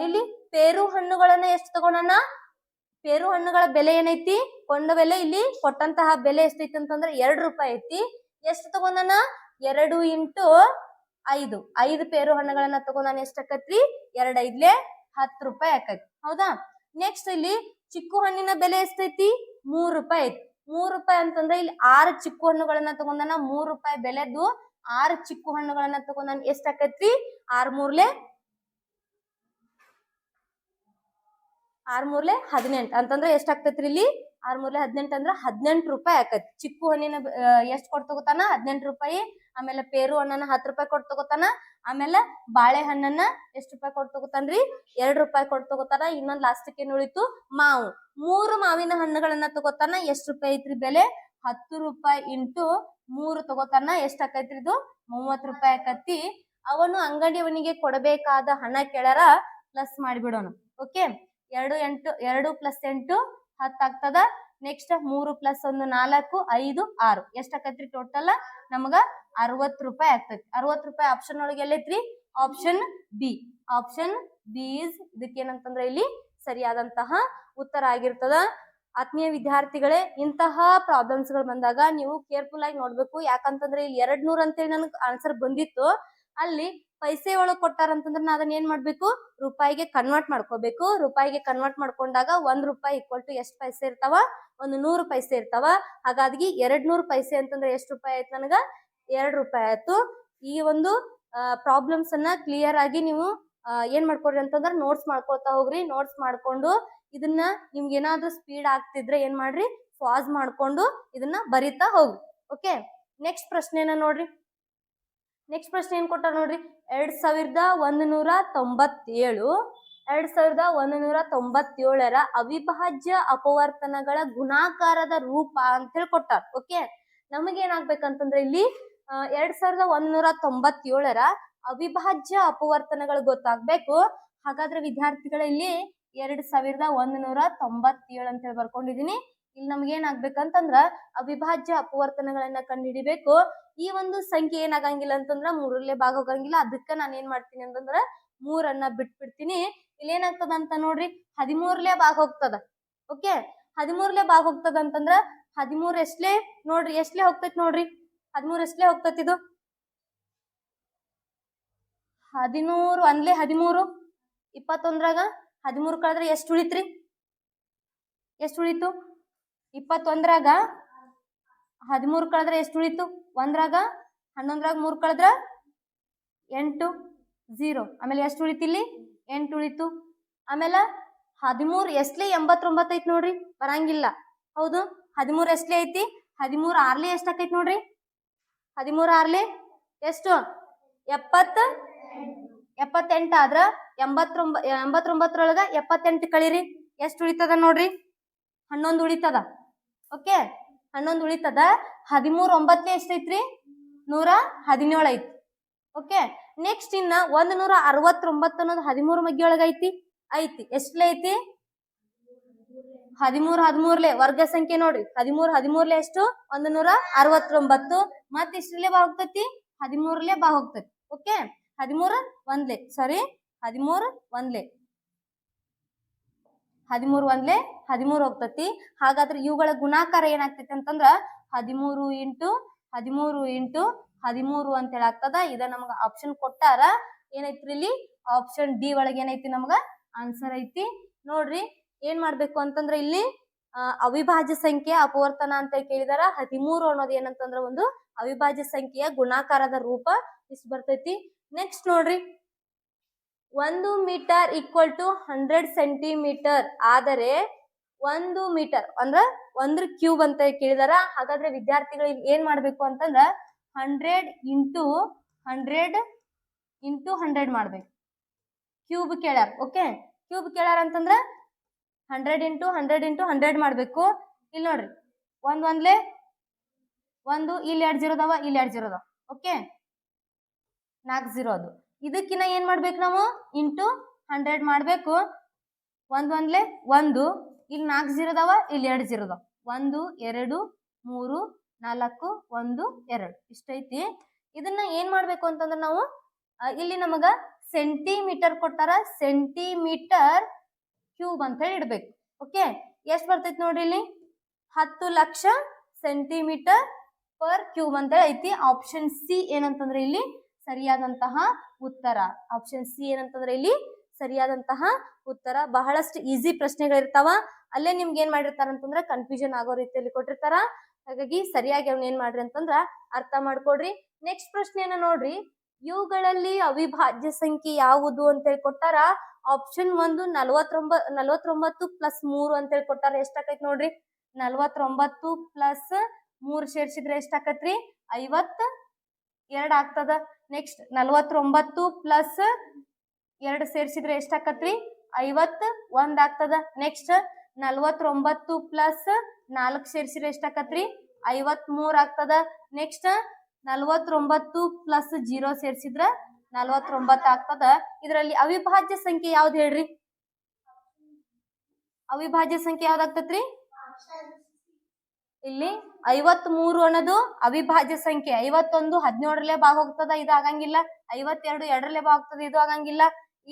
ಇಲ್ಲಿ ಪೇರು ಹಣ್ಣುಗಳನ್ನ ಎಷ್ಟು ತಗೊಂಡಾನ? ಪೇರು ಹಣ್ಣುಗಳ ಬೆಲೆ ಏನೈತಿ? ಕೊಂಡ ಬೆಲೆ ಇಲ್ಲಿ ಕೊಟ್ಟಂತಹ ಬೆಲೆ ಎಷ್ಟೈತಿ ಅಂತಂದ್ರೆ 2 ರೂಪಾಯಿ ಐತಿ. ಎಷ್ಟು ತಗೊಂಡಾನ? 2 ಇಂಟು 5. 5 ಪೇರು ಹಣ್ಣುಗಳನ್ನ ತಗೊಂಡಾನ. ಎಷ್ಟು ಆಕೈತ್ರಿ? 2 5 10 ರೂಪಾಯಿ ಆಕೈತಿ. ಹೌದಾ? ನೆಕ್ಸ್ಟ್ ಇಲ್ಲಿ ಚಿಕ್ಕು ಹಣ್ಣಿನ ಬೆಲೆ ಎಷ್ಟೈತಿ? 3 ರೂಪಾಯಿ ಐತಿ. 3 ರೂಪಾಯಿ ಅಂತಂದ್ರೆ ಇಲ್ಲಿ 6 ಚಿಕ್ಕು ಹಣ್ಣುಗಳನ್ನ ತಗೊಂಡಾನ. 3 ರೂಪಾಯಿ ಬೆಲೆದು 6 ಚಿಕ್ಕು ಹಣ್ಣುಗಳನ್ನ ತಗೊಂಡಾನ. ಎಷ್ಟ್ ಆಕೈತ್ರಿ? 6 3 18 ಅಂತಂದ್ರೆ ಎಷ್ಟ್ ಆಗ್ತೈತ್ರಿ ಇಲ್ಲಿ? 6 3 18 ಅಂದ್ರ 18 ರೂಪಾಯಿ ಆಕೈತಿ. ಚಿಕ್ಕು ಹಣ್ಣಿನ ಎಷ್ಟ್ ಕೊಟ್ಟು ತಗೋತಾನ? 18 ರೂಪಾಯಿ. ಆಮೇಲೆ ಪೇರು ಹಣ್ಣನ್ನ 10 ರೂಪಾಯಿ ಕೊಟ್ಟು ತಗೋತಾನ. ಆಮೇಲೆ ಬಾಳೆಹಣ್ಣನ್ನ ಎಷ್ಟು ರೂಪಾಯಿ ಕೊಟ್ಟು ತಗೋತಾನ್ರಿ? 2 ರೂಪಾಯಿ ಕೊಟ್ಟು ತಗೋತಾನ. ಇನ್ನೊಂದ್ ಲಾಸ್ಟಿಗೆ ಏನ್ ಉಳಿತು? ಮಾವು. 3 ಮಾವಿನ ಹಣ್ಣುಗಳನ್ನ ತಗೋತಾನ. ಎಷ್ಟ್ ರೂಪಾಯಿ ಐತ್ರಿ ಬೆಲೆ? 10 ರೂಪಾಯಿ ಇಂಟು 3 ತಗೋತಾನ. ಎಷ್ಟ್ ಆಕೈತ್ರಿ ಇದು? 30 ರೂಪಾಯಿ ಆಕತಿ. ಅವನು ಅಂಗಡಿಯವನಿಗೆ ಕೊಡಬೇಕಾದ ಹಣ ಕೇಳಾರ. ಪ್ಲಸ್ ಮಾಡಿಬಿಡೋಣ. ಓಕೆ. 2 + 8 10 ಆಗ್ತದ. ನೆಕ್ಸ್ಟ್ 3 + 1 4 5 6 ಎಷ್ಟಾಕೈತ್ರಿ ಟೋಟಲ್ ನಮಗ 60 ರೂಪಾಯಿ ಆಗ್ತೈತಿ 60 ರೂಪಾಯಿ ಆಪ್ಷನ್ ಒಳಗೆ ಎಲ್ಲೈತ್ರಿ ಆಪ್ಷನ್ ಬಿ ಇಸ್ ಇದಕ್ಕೆ ಏನಂತಂದ್ರೆ ಇಲ್ಲಿ ಸರಿಯಾದಂತಹ ಉತ್ತರ ಆಗಿರ್ತದ ಆತ್ಮೀಯ ವಿದ್ಯಾರ್ಥಿಗಳೇ ಇಂತಹ ಪ್ರಾಬ್ಲಮ್ಸ್ ಗಳು ಬಂದಾಗ ನೀವು ಕೇರ್ಫುಲ್ ಆಗಿ ನೋಡ್ಬೇಕು ಯಾಕಂತಂದ್ರೆ ಇಲ್ಲಿ 200 ಅಂತೇಳಿ ನನಗೆ ಆನ್ಸರ್ ಬಂದಿತ್ತು ಅಲ್ಲಿ ಪೈಸೆ ಒಳಗೆ ಕೊಟ್ಟಾರಂತಂದ್ರೆ ನಾ ಅದನ್ನ ಏನ್ ಮಾಡ್ಬೇಕು ರೂಪಾಯಿಗೆ ಕನ್ವರ್ಟ್ ಮಾಡ್ಕೋಬೇಕು ರೂಪಾಯಿಗೆ ಕನ್ವರ್ಟ್ ಮಾಡ್ಕೊಂಡಾಗ 1 ರೂಪಾಯಿ = ಎಷ್ಟು ಪೈಸೆ ಇರ್ತಾವ 100 ಪೈಸೆ ಇರ್ತಾವ ಹಾಗಾಗಿ 200 ಪೈಸೆ ಅಂತಂದ್ರೆ ಎಷ್ಟು ರೂಪಾಯಿ ಆಯ್ತು ನನಗ 2 ರೂಪಾಯಿ ಆಯ್ತು ಈ ಒಂದು ಪ್ರಾಬ್ಲಮ್ಸ್ ಅನ್ನ ಕ್ಲಿಯರ್ ಆಗಿ ನೀವು ಏನ್ ಮಾಡ್ಕೊಡ್ರಿ ಅಂತಂದ್ರೆ ನೋಟ್ಸ್ ಮಾಡ್ಕೊಳ್ತಾ ಹೋಗ್ರಿ ನೋಟ್ಸ್ ಮಾಡ್ಕೊಂಡು ಇದನ್ನ ನಿಮ್ಗೆ ಏನಾದ್ರೂ ಸ್ಪೀಡ್ ಆಗ್ತಿದ್ರೆ ಏನ್ ಮಾಡ್ರಿ ಪಾಸ್ ಮಾಡ್ಕೊಂಡು ಇದನ್ನ ಬರಿತಾ ಹೋಗ್ರಿ ಓಕೆ ನೆಕ್ಸ್ಟ್ ಪ್ರಶ್ನೆನ ನೋಡ್ರಿ ನೆಕ್ಸ್ಟ್ ಪ್ರಶ್ನೆ ಏನ್ ಕೊಟ್ಟಾರ ನೋಡ್ರಿ 2197 ಅವಿಭಾಜ್ಯ ಅಪವರ್ತನಗಳ ಗುಣಾಕಾರದ ರೂಪ ಅಂತ ಹೇಳಿ ಕೊಟ್ಟಾರ ಓಕೆ ನಮಗೇನಾಗ್ಬೇಕಂತಂದ್ರೆ ಇಲ್ಲಿ 2197 ಅವಿಭಾಜ್ಯ ಅಪವರ್ತನಗಳು ಗೊತ್ತಾಗ್ಬೇಕು ಹಾಗಾದ್ರೆ ವಿದ್ಯಾರ್ಥಿಗಳ ಇಲ್ಲಿ 2197 ಅಂತ ಹೇಳಿ ಬರ್ಕೊಂಡಿದೀನಿ ಇಲ್ಲಿ ನಮ್ಗೆ ಏನಾಗ್ಬೇಕಂತಂದ್ರ ಅವಿಭಾಜ್ಯ ಅಪವರ್ತನಗಳನ್ನ ಕಂಡುಹಿಡಿಬೇಕು ಈ ಒಂದು ಸಂಖ್ಯೆ ಏನಾಗಂಗಿಲ್ಲ ಅಂತಂದ್ರ 3ನೇ ಭಾಗ ಹೋಗಂಗಿಲ್ಲ ಅದಕ್ಕೆ ನಾನು ಏನ್ ಮಾಡ್ತೀನಿ ಅಂತಂದ್ರ 3 ಬಿಟ್ಬಿಡ್ತೀನಿ ಇಲ್ಲಿ ಏನಾಗ್ತದ ಅಂತ ನೋಡ್ರಿ 13ನೇ ಭಾಗ ಹೋಗ್ತದ ಓಕೆ 13ನೇ ಭಾಗ ಹೋಗ್ತದ ಅಂತಂದ್ರ 13 ಎಷ್ಟ್ಲೆ ನೋಡ್ರಿ ಎಷ್ಟ್ಲೆ ಹೋಗ್ತೈತಿ ನೋಡ್ರಿ 13 ಎಷ್ಟ್ಲೆ ಹೋಗ್ತೈತಿ ಇದು 13 1ಲೆ 13 21ರಾಗ 13 ಕಳೆದ್ರೆ ಎಷ್ಟು ಉಳಿತ್ರಿ ಎಷ್ಟು ಉಳಿತು 21ರಾಗ 13 ಕಳೆದ್ರೆ ಎಷ್ಟು ಉಳಿತು 1ರಾಗ 11ರಾಗ 3 ಕಳೆದ್ರ 8 0 ಆಮೇಲೆ ಎಷ್ಟು ಉಳಿತಿಲ್ಲಿ 8 ಉಳಿತು ಆಮೇಲೆ 13 ಎಷ್ಟ್ಲೆ 89 ಐತಿ ನೋಡ್ರಿ ಬರಂಗಿಲ್ಲ ಹೌದು 13 ಎಷ್ಟ್ಲೆ ಐತಿ 13 6ಲೆ ಎಷ್ಟಾಕೈತಿ ನೋಡ್ರಿ 13 6ಲೆ ಎಷ್ಟು 78 ಆದ್ರ 89ರೊಳಗ 78 ಕಳೀರಿ ಎಷ್ಟು ಉಳಿತದ ನೋಡ್ರಿ 11 ಉಳಿತದ ಓಕೆ 11 ಉಳಿತದ 13 9ಲೆ ಎಷ್ಟೈತ್ರಿ 117 ಐತಿ ಓಕೆ ನೆಕ್ಸ್ಟ್ ಇನ್ನ 169 ಅನ್ನೋದು 13 ಮಗ್ಗಿ ಒಳಗ ಐತಿ ಎಷ್ಟ್ಲೆ ಐತಿ 13 ವರ್ಗ ಸಂಖ್ಯೆ ನೋಡ್ರಿ 13 ಎಷ್ಟು 169 ಮತ್ತೆ ಇಷ್ಟರಲ್ಲೇ ಬಾ ಹೋಗ್ತೈತಿ 13ಲೆ ಬಾ ಹೋಗ್ತೈತಿ ಓಕೆ 13 ಹೋಗ್ತತಿ ಹಾಗಾದ್ರೆ ಇವುಗಳ ಗುಣಾಕಾರ ಏನಾಗ್ತೈತಿ ಅಂತಂದ್ರ 13 ಇಂಟು 13 ಅಂತ ಹೇಳಿ ಆಗ್ತದ ಇದ ನಮಗ ಆಪ್ಷನ್ ಕೊಟ್ಟಾರ ಏನೈತ್ರಿ ಇಲ್ಲಿ ಆಪ್ಷನ್ ಡಿ ಒಳಗೆ ಏನೈತಿ ನಮಗ ಆನ್ಸರ್ ಐತಿ ನೋಡ್ರಿ ಏನ್ ಮಾಡ್ಬೇಕು ಅಂತಂದ್ರ ಇಲ್ಲಿ ಅವಿಭಾಜ್ಯ ಸಂಖ್ಯೆ ಅಪವರ್ತನ ಅಂತ ಕೇಳಿದಾರ 13 ಅನ್ನೋದು ಏನಂತಂದ್ರ ಒಂದು ಅವಿಭಾಜ್ಯ ಸಂಖ್ಯೆಯ ಗುಣಾಕಾರದ ರೂಪ ಇಷ್ಟು ಬರ್ತೈತಿ ನೆಕ್ಸ್ಟ್ ನೋಡ್ರಿ 1 ಮೀಟರ್ = 100 ಸೆಂಟಿಮೀಟರ್ ಆದರೆ 1 ಮೀಟರ್ ಅಂದ್ರ 1 ಕ್ಯೂಬ್ ಅಂತ ಕೇಳಿದಾರ ಹಾಗಾದ್ರೆ ವಿದ್ಯಾರ್ಥಿಗಳು ಏನ್ ಮಾಡ್ಬೇಕು ಅಂತಂದ್ರ 100 ಇಂಟು 100 ಮಾಡ್ಬೇಕು ಕ್ಯೂಬ್ ಕೇಳ್ಯಾರ ಓಕೆ ಕ್ಯೂಬ್ ಕೇಳ್ಯಾರ ಅಂತಂದ್ರ 100 ಇಂಟು 100 ಮಾಡ್ಬೇಕು ಇಲ್ಲಿ ನೋಡ್ರಿ 1 ಇಲ್ಲಿ 2 0 ಅದಾವ ಇಲ್ಲಿ 2 0 ಅದಾವ ಓಕೆ 4 0 ಅದು ಇದಕ್ಕಿನ್ನ ಏನ್ ಮಾಡ್ಬೇಕು ನಾವು ಇಂಟು 100 ಮಾಡ್ಬೇಕು 1 ಇಲ್ಲಿ 4 0 ಅದಾವ ಇಲ್ಲಿ 2 0 ಅದಾವ 1 2 3 4 1 2 ಇಷ್ಟೈತಿ ಇದನ್ನ ಏನ್ ಮಾಡ್ಬೇಕು ಅಂತಂದ್ರೆ ನಾವು ಇಲ್ಲಿ ನಮಗ ಸೆಂಟಿಮೀಟರ್ ಕೊಟ್ಟಾರ ಸೆಂಟಿಮೀಟರ್ ಕ್ಯೂಬ್ ಅಂತ ಹೇಳಿ ಇಡ್ಬೇಕು ಓಕೆ ಎಷ್ಟು ಬರ್ತೈತಿ ನೋಡ್ರಿ ಇಲ್ಲಿ 10 ಲಕ್ಷ ಸೆಂಟಿಮೀಟರ್ ಪರ್ ಕ್ಯೂಬ್ ಅಂತ ಹೇಳಿ ಐತಿ ಆಪ್ಷನ್ ಸಿ ಏನಂತಂದ್ರೆ ಇಲ್ಲಿ ಸರಿಯಾದಂತಹ ಉತ್ತರ ಆಪ್ಷನ್ ಸಿ ಏನಂತಂದ್ರೆ ಇಲ್ಲಿ ಸರಿಯಾದಂತಹ ಉತ್ತರ ಬಹಳಷ್ಟು ಈಸಿ ಪ್ರಶ್ನೆಗಳಿರ್ತಾವ ಅಲ್ಲೇ ನಿಮ್ಗೆ ಏನ್ ಮಾಡಿರ್ತಾರ ಅಂತಂದ್ರ ಕನ್ಫ್ಯೂಷನ್ ಆಗೋ ರೀತಿಯಲ್ಲಿ ಕೊಟ್ಟಿರ್ತಾರ ಹಾಗಾಗಿ ಸರಿಯಾಗಿ ಅವ್ನ ಏನ್ ಮಾಡ್ರಿ ಅಂತಂದ್ರ ಅರ್ಥ ಮಾಡ್ಕೊಡ್ರಿ ನೆಕ್ಸ್ಟ್ ಪ್ರಶ್ನೆಯನ್ನ ನೋಡ್ರಿ ಇವುಗಳಲ್ಲಿ ಅವಿಭಾಜ್ಯ ಸಂಖ್ಯೆ ಯಾವುದು ಅಂತ ಹೇಳಿ ಕೊಟ್ಟಾರ ಆಪ್ಷನ್ 1 49 ಪ್ಲಸ್ 3 ಅಂತ ಹೇಳಿ ಕೊಟ್ಟಾರ ಎಷ್ಟಾಕೈತಿ ನೋಡ್ರಿ 49 ಪ್ಲಸ್ 3 ಸೇರ್ಸಿದ್ರೆ ಎಷ್ಟಾಕತ್ರಿ 52 ಆಗ್ತದ ನೆಕ್ಸ್ಟ್ 49 ಪ್ಲಸ್ 2 ಸೇರ್ಸಿದ್ರೆ ಎಷ್ಟಾಕತ್ರಿ 51 ಆಗ್ತದ ನೆಕ್ಸ್ಟ್ 49 ಪ್ಲಸ್ 4 ಸೇರ್ಸಿದ್ರೆ ಎಷ್ಟಾಕತ್ರಿ 53 ಆಗ್ತದ ನೆಕ್ಸ್ಟ್ 49 ಪ್ಲಸ್ 0 ಸೇರ್ಸಿದ್ರ 49 ಆಗ್ತದ ಇದರಲ್ಲಿ ಅವಿಭಾಜ್ಯ ಸಂಖ್ಯೆ ಯಾವ್ದು ಹೇಳ್ರಿ ಅವಿಭಾಜ್ಯ ಸಂಖ್ಯೆ ಯಾವ್ದಾಗ್ತತ್ರಿ ಇಲ್ಲಿ 53 ಅನ್ನೋದು ಅವಿಭಾಜ್ಯ ಸಂಖ್ಯೆ. 51 17ರಲ್ಲೇ ಭಾಗ ಹೋಗ್ತದ, ಇದು ಆಗಂಗಿಲ್ಲ. 52 2ರಲ್ಲೇ ಭಾಗ ಹೋಗ್ತದ, ಇದು ಆಗಂಗಿಲ್ಲ.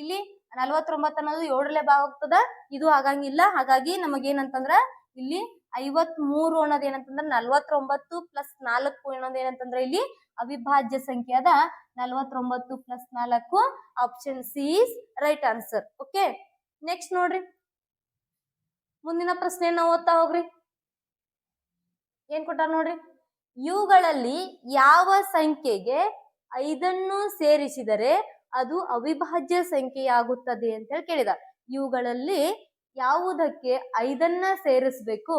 ಇಲ್ಲಿ 49 ಅನ್ನೋದು 7ರಲ್ಲೇ ಭಾಗ ಹೋಗ್ತದ, ಇದು ಆಗಂಗಿಲ್ಲ. ಹಾಗಾಗಿ ನಮಗೇನಂತಂದ್ರ ಇಲ್ಲಿ 53 ಅನ್ನೋದು ಏನಂತಂದ್ರ 49 ಪ್ಲಸ್ 4 ಅನ್ನೋದು ಏನಂತಂದ್ರ ಇಲ್ಲಿ ಅವಿಭಾಜ್ಯ ಸಂಖ್ಯೆ ಅದ. 49 plus 4 option C is right answer. Okay, next ನೋಡ್ರಿ, ಮುಂದಿನ ಪ್ರಶ್ನೆ ನಾವು ಓದ್ತಾ ಹೋಗ್ರಿ. ಏನ್ ಕೊಟ್ಟಾರ ನೋಡ್ರಿ, ಇವುಗಳಲ್ಲಿ ಯಾವ ಸಂಖ್ಯೆಗೆ 5 ಸೇರಿಸಿದರೆ ಅದು ಅವಿಭಾಜ್ಯ ಸಂಖ್ಯೆಯಾಗುತ್ತದೆ ಅಂತ ಹೇಳಿ ಕೇಳಿದ. ಇವುಗಳಲ್ಲಿ ಯಾವುದಕ್ಕೆ 5 ಸೇರಿಸ್ಬೇಕು,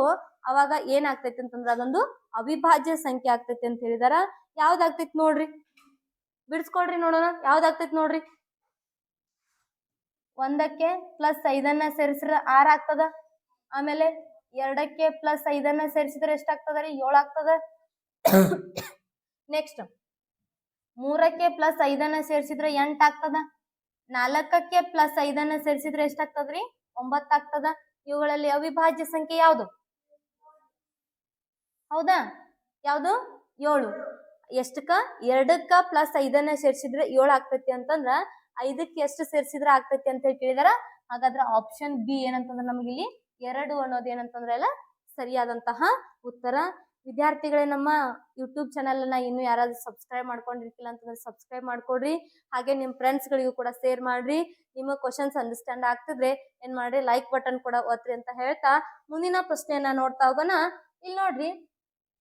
ಅವಾಗ ಏನಾಗ್ತೈತಿ ಅಂತಂದ್ರ ಅದೊಂದು ಅವಿಭಾಜ್ಯ ಸಂಖ್ಯೆ ಆಗ್ತೈತಿ ಅಂತ ಹೇಳಿದಾರ. ಯಾವ್ದಾಗ್ತೈತಿ ನೋಡ್ರಿ, ಬಿಡಿಸ್ಕೊಡ್ರಿ ನೋಡೋಣ. ಯಾವ್ದಾಗ್ತೈತಿ ನೋಡ್ರಿ, 1ಕ್ಕೆ ಪ್ಲಸ್ 5 ಸೇರಿಸಿದ್ರೆ 6 ಆಗ್ತದ. ಆಮೇಲೆ 2ಕ್ಕೆ ಪ್ಲಸ್ 5 ಸೇರಿಸಿದ್ರೆ ಎಷ್ಟಾಗ್ತದ ರೀ, 7 ಆಗ್ತದ. ನೆಕ್ಸ್ಟ್ 3ಕ್ಕೆ ಪ್ಲಸ್ 5 ಸೇರಿಸಿದ್ರೆ 8 ಆಗ್ತದ. 4ಕ್ಕೆ ಪ್ಲಸ್ 5 ಸೇರಿಸಿದ್ರೆ ಎಷ್ಟಾಗ್ತದ್ರಿ, 9 ಆಗ್ತದ. ಇವುಗಳಲ್ಲಿ ಅವಿಭಾಜ್ಯ ಸಂಖ್ಯೆ ಯಾವುದು? ಹೌದಾ, ಯಾವುದು? 7. ಎಷ್ಟಕ್ಕ? 2ಕ್ಕ ಪ್ಲಸ್ 5 ಸೇರಿಸಿದ್ರೆ 7 ಆಗ್ತೈತಿ ಅಂತಂದ್ರ 5ಕ್ಕೆ ಎಷ್ಟು ಸೇರಿಸಿದ್ರೆ ಆಗ್ತೈತಿ ಅಂತ ಹೇಳಿ ಕೇಳಿದಾರ. ಹಾಗಾದ್ರೆ ಆಪ್ಷನ್ ಬಿ ಏನಂತಂದ್ರೆ ನಮ್ಗೆ ಇಲ್ಲಿ 2 ಅನ್ನೋದು ಏನಂತಂದ್ರೆ ಎಲ್ಲ ಸರಿಯಾದಂತಹ ಉತ್ತರ. ವಿದ್ಯಾರ್ಥಿಗಳೇ, ನಮ್ಮ ಯೂಟ್ಯೂಬ್ ಚಾನಲ್ ಅನ್ನ ಇನ್ನು ಯಾರಾದ್ರೂ ಸಬ್ಸ್ಕ್ರೈಬ್ ಮಾಡ್ಕೊಂಡಿರ್ತಿಲ್ಲ ಅಂತಂದ್ರೆ ಸಬ್ಸ್ಕ್ರೈಬ್ ಮಾಡ್ಕೊಡ್ರಿ. ಹಾಗೆ ನಿಮ್ ಫ್ರೆಂಡ್ಸ್ ಗಳಿಗೂ ಕೂಡ ಶೇರ್ ಮಾಡ್ರಿ. ನಿಮ್ಮ ಕ್ವಶನ್ಸ್ ಅಂಡರ್ಸ್ಟ್ಯಾಂಡ್ ಆಗ್ತಿದ್ರೆ ಏನ್ ಮಾಡ್ರಿ, ಲೈಕ್ ಬಟನ್ ಕೂಡ ಒತ್ರಿ ಅಂತ ಹೇಳ್ತಾ ಮುಂದಿನ ಪ್ರಶ್ನೆಯನ್ನ ನೋಡ್ತಾ ಹೋಗೋಣ. ಇಲ್ಲಿ ನೋಡ್ರಿ,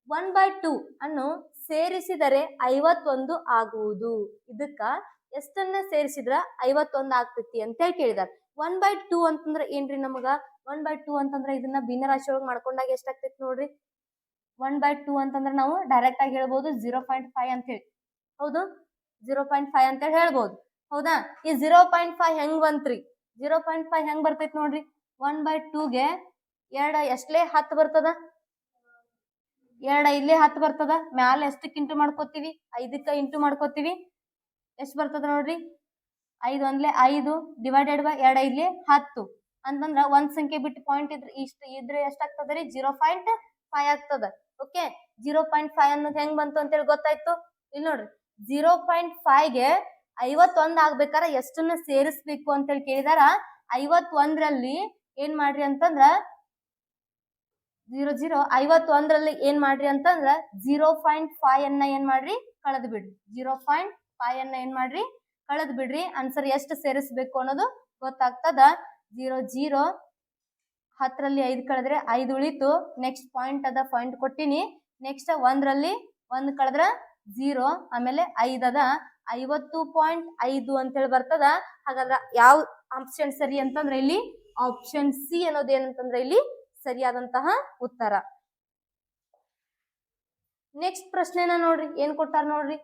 1/2 ಅನ್ನು ಸೇರಿಸಿದರೆ 51 ಆಗುವುದು. ಇದಕ್ಕ ಎಷ್ಟನ್ನ ಸೇರಿಸಿದ್ರ 51 ಆಗ್ತೈತಿ ಅಂತ ಹೇಳಿ ಕೇಳಿದಾರೆ. 1/2 ಅಂತಂದ್ರ ಏನ್ರಿ, ನಮಗ 1/2 ಅಂತಂದ್ರ ಇದನ್ನ ಭಿನ್ನರಾಶಿ ಒಳಗೆ ಮಾಡ್ಕೊಂಡಾಗ ಎಷ್ಟಾಗ್ತೈತಿ ನೋಡ್ರಿ. 1/2 ಅಂತಂದ್ರ ನಾವು ಡೈರೆಕ್ಟ್ ಆಗಿ ಹೇಳ್ಬೋದು 0.5 ಅಂತ ಹೇಳಿ. ಹೌದು, 0.5 ಅಂತ ಹೇಳಿ ಹೇಳ್ಬೋದು. ಹೌದಾ, ಈ 0.5 ಹೆಂಗ್ ಬಂತ್ರಿ? 0.5 ಹೆಂಗ್ ಬರ್ತೈತಿ ನೋಡ್ರಿ. 1/2ಗೆ 2 ಎಷ್ಟಲೇ 10 ಬರ್ತದ. 2 ಇಲ್ಲೇ 10 ಬರ್ತದ. ಮ್ಯಾಲ ಎಷ್ಟಕ್ಕೆ ಇಂಟು ಮಾಡ್ಕೋತೀವಿ, 5ಕ್ಕೆ ಇಂಟು ಮಾಡ್ಕೋತೀವಿ. ಎಷ್ಟು ಬರ್ತದ ನೋಡ್ರಿ, 5 1 5 ಡಿವೈಡೆಡ್ ಬೈ 2 ಇಲ್ಲಿ 10 ಅಂತಂದ್ರ ಒಂದ್ ಸಂಖ್ಯೆ ಬಿಟ್ಟು ಪಾಯಿಂಟ್ ಇದ್ರೆ ಇಷ್ಟ ಇದ್ರೆ ಎಷ್ಟಾಗ್ತದ ರೀ, 0.5 ಆಗ್ತದ. ಓಕೆ, 0.5 ಅನ್ನೋದು ಹೆಂಗ್ ಬಂತು ಅಂತ ಹೇಳಿ ಗೊತ್ತಾಯ್ತು. ಇಲ್ಲಿ ನೋಡ್ರಿ, 0.5ಗೆ 51 ಆಗ್ಬೇಕಾರ ಎಷ್ಟನ್ನ ಸೇರಿಸ್ಬೇಕು ಅಂತ ಹೇಳಿ ಕೇಳಿದಾರ. 51ರಲ್ಲಿ ಏನ್ ಮಾಡ್ರಿ ಅಂತಂದ್ರ 51ರಲ್ಲಿ ಏನ್ ಮಾಡ್ರಿ ಅಂತಂದ್ರ 0.5 ಅನ್ನ ಏನ್ ಮಾಡ್ರಿ, ಕಳೆದ್ ಬಿಡ್ರಿ. 0.5 ಅನ್ನ ಏನ್ ಮಾಡ್ರಿ, ಕಳೆದ್ ಬಿಡ್ರಿ. ಆನ್ಸರ್ ಎಷ್ಟು ಸೇರಿಸ್ಬೇಕು ಅನ್ನೋದು ಗೊತ್ತಾಗ್ತದ. 0 10ರಲ್ಲಿ 5 ಕಳೆದ್ರೆ 5 ಉಳಿತು. ನೆಕ್ಸ್ಟ್ ಪಾಯಿಂಟ್ ಅದ, ಪಾಯಿಂಟ್ ಕೊಟ್ಟಿನಿ. ನೆಕ್ಸ್ಟ್ 1ರಲ್ಲಿ 1 ಕಳೆದ್ರ 0, ಆಮೇಲೆ 5 ಅದ, 50.5 ಅಂತೇಳಿ ಬರ್ತದ. ಹಾಗಾದ್ರ ಯಾವ ಆಪ್ಷನ್ ಸರಿ ಅಂತಂದ್ರೆ ಇಲ್ಲಿ ಆಪ್ಷನ್ ಸಿ ಅನ್ನೋದು ಏನಂತಂದ್ರೆ ಇಲ್ಲಿ ಸರಿಯಾದಂತಹ ಉತ್ತರ. ನೆಕ್ಸ್ಟ್ ಪ್ರಶ್ನೆನ ನೋಡ್ರಿ, ಏನ್ ಕೊಟ್ಟಾರ ನೋಡ್ರಿ,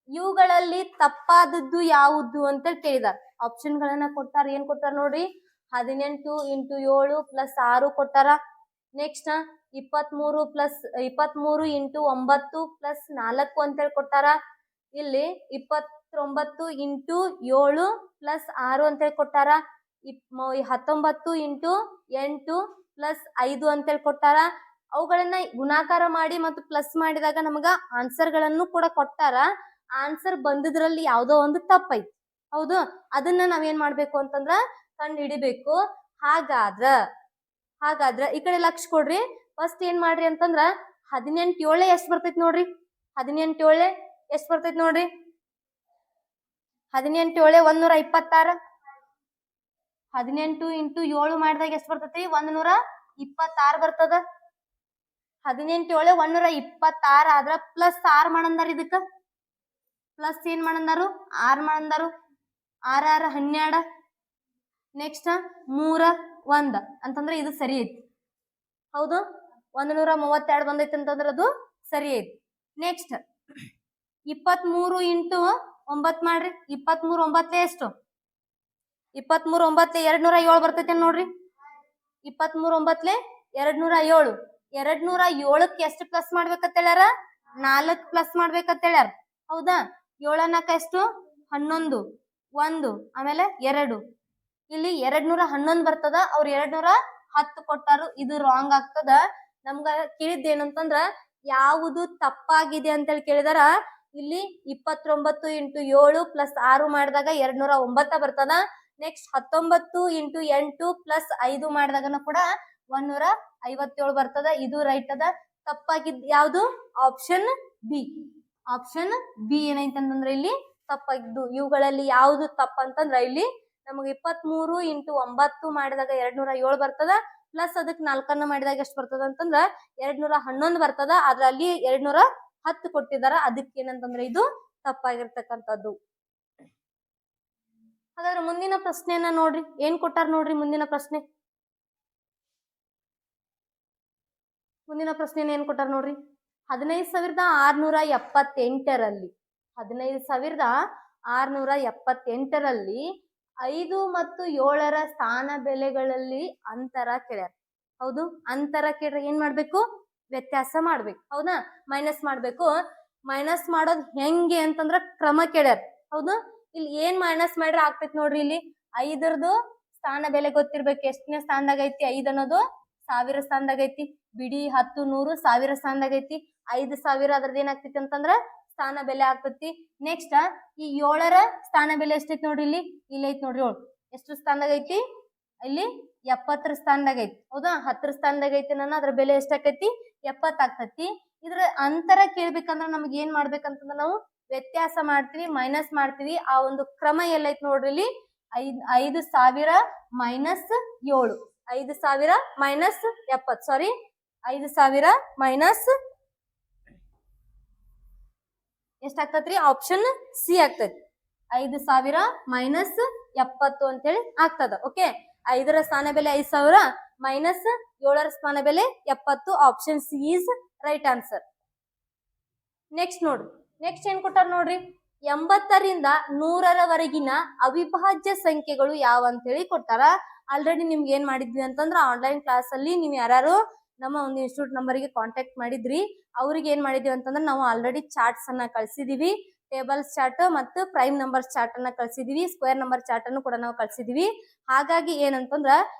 ಇವುಗಳಲ್ಲಿ ತಪ್ಪಾದದ್ದು ಯಾವುದು ಅಂತ ಕೇಳಿದಾರ. ಆಪ್ಷನ್ ಗಳನ್ನ ಕೊಟ್ಟಾರ. ಏನ್ ಕೊಟ್ಟಾರ ನೋಡ್ರಿ, 18 × 7 + 6 ಕೊಟ್ಟಾರ. ನೆಕ್ಸ್ಟ್ 23 × 9 + 4 ಅಂತೇಳಿ ಕೊಟ್ಟಾರ. ಇಲ್ಲಿ 29 × 7 + 6 ಅಂತೇಳಿ ಕೊಟ್ಟಾರ. 19 × 8 + 5 ಅಂತೇಳಿ ಕೊಟ್ಟಾರ. ಅವುಗಳನ್ನ ಗುಣಾಕಾರ ಮಾಡಿ ಮತ್ತು ಪ್ಲಸ್ ಮಾಡಿದಾಗ ನಮಗ ಆನ್ಸರ್ ಗಳನ್ನು ಕೂಡ ಕೊಟ್ಟಾರ. ಆನ್ಸರ್ ಬಂದಿದ್ರಲ್ಲಿ ಯಾವ್ದೋ ಒಂದು ತಪ್ಪೈತಿ. ಹೌದು, ಅದನ್ನ ನಾವೇನ್ ಮಾಡ್ಬೇಕು ಅಂತಂದ್ರ ಕಂಡು ಹಿಡಿಬೇಕು. ಹಾಗಾದ್ರ ಈ ಕಡೆ ಲಕ್ಷ ಕೊಡ್ರಿ. ಫಸ್ಟ್ ಏನ್ ಮಾಡ್ರಿ ಅಂತಂದ್ರ 18 7 ಎಷ್ಟ್ ಬರ್ತೈತಿ ನೋಡ್ರಿ. 18 7 ಎಷ್ಟ್ ಬರ್ತೈತಿ ನೋಡ್ರಿ. 18 7 126. 18 × 7 ಮಾಡಿದಾಗ ಎಷ್ಟ್ ಬರ್ತೈತಿ, 126 ಬರ್ತದ. 18 7 126 ಆದ್ರ ಪ್ಲಸ್ 6 ಮಾಡಂದಾರ. ಇದಕ್ಕ ಪ್ಲಸ್ ಏನ್ ಮಾಡಂದಾರು, 6 ಮಾಡಂದಾರು. 6 6 12. ನೆಕ್ಸ್ಟ್ 3 1 ಅಂತಂದ್ರೆ ಇದು ಸರಿ ಐತಿ. ಹೌದು, 132 ಬಂದೈತಿ ಅಂತಂದ್ರೆ ಅದು ಸರಿ ಐತಿ. ನೆಕ್ಸ್ಟ್ 23 × 9 ಮಾಡ್ರಿ. 23 9 ಎಷ್ಟು, 23 9 207 ಬರ್ತೈತಿ ನೋಡ್ರಿ. 23 9 207. 207ಕ್ಕೆ ಎಷ್ಟು ಪ್ಲಸ್ ಮಾಡ್ಬೇಕಂತ ಹೇಳ್ಯಾರ, 4 ಪ್ಲಸ್ ಮಾಡ್ಬೇಕಂತ ಹೇಳ್ಯಾರ. ಹೌದಾ, 7 4 ಎಷ್ಟು, 11 1 ಆಮೇಲೆ 2. ಇಲ್ಲಿ 211 ಬರ್ತದ. ಅವ್ರು 210 ಕೊಟ್ಟಾರು. ಇದು ರಾಂಗ್ ಆಗ್ತದ. ನಮ್ಗ ಕೇಳಿದ್ದೇನಂತಂದ್ರ ಯಾವುದು ತಪ್ಪಾಗಿದೆ ಅಂತೇಳಿ ಕೇಳಿದಾರ. ಇಲ್ಲಿ 29 × 7 + 6 ಮಾಡಿದಾಗ 209 ಬರ್ತದ. ನೆಕ್ಸ್ಟ್ 19 × 8 + 5 ಮಾಡಿದಾಗನು ಕೂಡ 157 ಬರ್ತದ. ಇದು ರೈಟ್ ಅದ. ತಪ್ಪಾಗಿದ್ ಯಾವುದು? Option B. ಆಪ್ಷನ್ ಬಿ ಏನೈತೆ ಅಂತಂದ್ರೆ ಇಲ್ಲಿ ತಪ್ಪಾಗಿದ್ದು. ಇವುಗಳಲ್ಲಿ ಯಾವುದು ತಪ್ಪಂತಂದ್ರ ಇಲ್ಲಿ ನಮಗೆ 23 × 9 ಮಾಡಿದಾಗ 207 ಬರ್ತದ. ಪ್ಲಸ್ ಅದಕ್ಕೆ 4 ಮಾಡಿದಾಗ ಎಷ್ಟು ಬರ್ತದ ಅಂತಂದ್ರ 211 ಬರ್ತದ. ಅದ್ರಲ್ಲಿ 210 ಕೊಟ್ಟಿದಾರ. ಅದಕ್ಕೆ ಏನಂತಂದ್ರೆ ಇದು ತಪ್ಪಾಗಿರ್ತಕ್ಕಂಥದ್ದು. ಹಾಗಾದ್ರೆ ಮುಂದಿನ ಪ್ರಶ್ನೆಯನ್ನ ನೋಡ್ರಿ, ಏನ್ ಕೊಟ್ಟಾರ ನೋಡ್ರಿ. ಮುಂದಿನ ಪ್ರಶ್ನೆ ಏನ್ ಕೊಟ್ಟಾರ ನೋಡ್ರಿ. 15,678ರಲ್ಲಿ 15,678ರಲ್ಲಿ 5 ಮತ್ತು 7ರ ಸ್ಥಾನ ಬೆಲೆಗಳಲ್ಲಿ ಅಂತರ ಕೇಳ್ಯಾರ. ಹೌದು, ಅಂತರ ಕೇಳ್ರೆ ಏನ್ ಮಾಡ್ಬೇಕು? ವ್ಯತ್ಯಾಸ ಮಾಡ್ಬೇಕು. ಹೌದಾ, ಮೈನಸ್ ಮಾಡ್ಬೇಕು. ಮೈನಸ್ ಮಾಡೋದ್ ಹೆಂಗೆ ಅಂತಂದ್ರ ಕ್ರಮ ಕೇಳ್ಯಾರ. ಹೌದು, ಇಲ್ಲಿ ಏನ್ ಮೈನಸ್ ಮಾಡ್ರೆ ಆಗ್ತೈತಿ ನೋಡ್ರಿ. ಇಲ್ಲಿ 5ರದು ಸ್ಥಾನ ಬೆಲೆ ಗೊತ್ತಿರ್ಬೇಕು. ಎಷ್ಟನೇ ಸ್ಥಾನದಾಗ ಐತಿ? 5 ಅನ್ನೋದು 1000 ಸ್ಥಾನದಾಗ ಐತಿ. ಬಿಡಿ 10, 100 1000 ಸ್ಥಾನದಾಗ ಐತಿ. 5,000 ಅದ್ರದ್ದು ಏನಾಗ್ತೈತಿ ಅಂತಂದ್ರ ಸ್ಥಾನ ಬೆಲೆ ಆಗ್ತೈತಿ. ನೆಕ್ಸ್ಟ್ ಈ 7ರ ಸ್ಥಾನ ಬೆಲೆ ಎಷ್ಟೈತಿ ನೋಡ್ರಿ. ಇಲ್ಲಿ ಐತಿ ನೋಡ್ರಿ 7. ಎಷ್ಟು ಸ್ಥಾನದಾಗ ಐತಿ? ಇಲ್ಲಿ 70 ಸ್ಥಾನದಾಗ ಐತಿ. ಹೌದಾ, 10 ಸ್ಥಾನದಾಗ ಐತಿ ನಾನು. ಅದ್ರ ಬೆಲೆ ಎಷ್ಟಾಕೈತಿ? 70 ಆಗ್ತೈತಿ. ಇದ್ರ ಅಂತರ ಕೇಳ್ಬೇಕಂದ್ರ ನಮ್ಗೆ ಏನ್ ಮಾಡ್ಬೇಕಂತಂದ್ರ ನಾವು ವ್ಯತ್ಯಾಸ ಮಾಡ್ತೀವಿ, ಮೈನಸ್ ಮಾಡ್ತೀವಿ. ಆ ಒಂದು ಕ್ರಮ ಎಲ್ಲೈತಿ ನೋಡ್ರಿ. ಇಲ್ಲಿ 5,000 - 7. 5,000 - 70. ಸಾರಿ, 5,000 - ಎಷ್ಟಾಗ್ತೈತ್ರಿ? ಆಪ್ಷನ್ ಸಿ ಆಗ್ತೈತಿ. 5,000 - 70 ಅಂತೇಳಿ ಆಗ್ತದ. ಓಕೆ, 5ರ ಸ್ಥಾನ ಬೆಲೆ 5,000 ಮೈನಸ್ 7ರ ಸ್ಥಾನ ಬೆಲೆ 70. Option C is right answer. Next ನೋಡ್ರಿ. ನೆಕ್ಸ್ಟ್ ಏನ್ ಕೊಟ್ಟಾರ ನೋಡ್ರಿ. 80ರಿಂದ 100ರವರೆಗಿನ ಅವಿಭಾಜ್ಯ ಸಂಖ್ಯೆಗಳು ಯಾವ ಅಂತೇಳಿ ಕೊಟ್ಟಾರ. ಆಲ್ರೆಡಿ ನಿಮ್ಗೆ ಏನ್ ಮಾಡಿದ್ವಿ ಅಂತಂದ್ರ ಆನ್ಲೈನ್ ಕ್ಲಾಸ್ ಅಲ್ಲಿ ನೀವು ಯಾರು ನಮ್ಮ ಒಂದು ಇನ್ಸ್ಟಿಟ್ಯೂಟ್ ನಂಬರ್ಗೆ ಕಾಂಟ್ಯಾಕ್ಟ್ ಮಾಡಿದ್ರಿ, ಅವ್ರಿಗೆ ಏನ್ ಮಾಡಿದ್ವಿ ಅಂತಂದ್ರೆ ನಾವು ಆಲ್ರೆಡಿ ಚಾರ್ಟ್ಸ್ ಅನ್ನ ಕಳ್ಸಿದೀವಿ. ಟೇಬಲ್ಸ್ ಚಾರ್ಟ್ ಮತ್ತು ಪ್ರೈಮ್ ನಂಬರ್ಸ್ ಚಾರ್ಟ್ ಅನ್ನ ಕಳ್ಸಿದೀವಿ. ಸ್ಕ್ವೇರ್ ನಂಬರ್ ಚಾರ್ಟ್ ಅನ್ನು ಕೂಡ ನಾವು ಕಳ್ಸಿದೀವಿ. ಹಾಗಾಗಿ ಏನಂತಂದ್ರ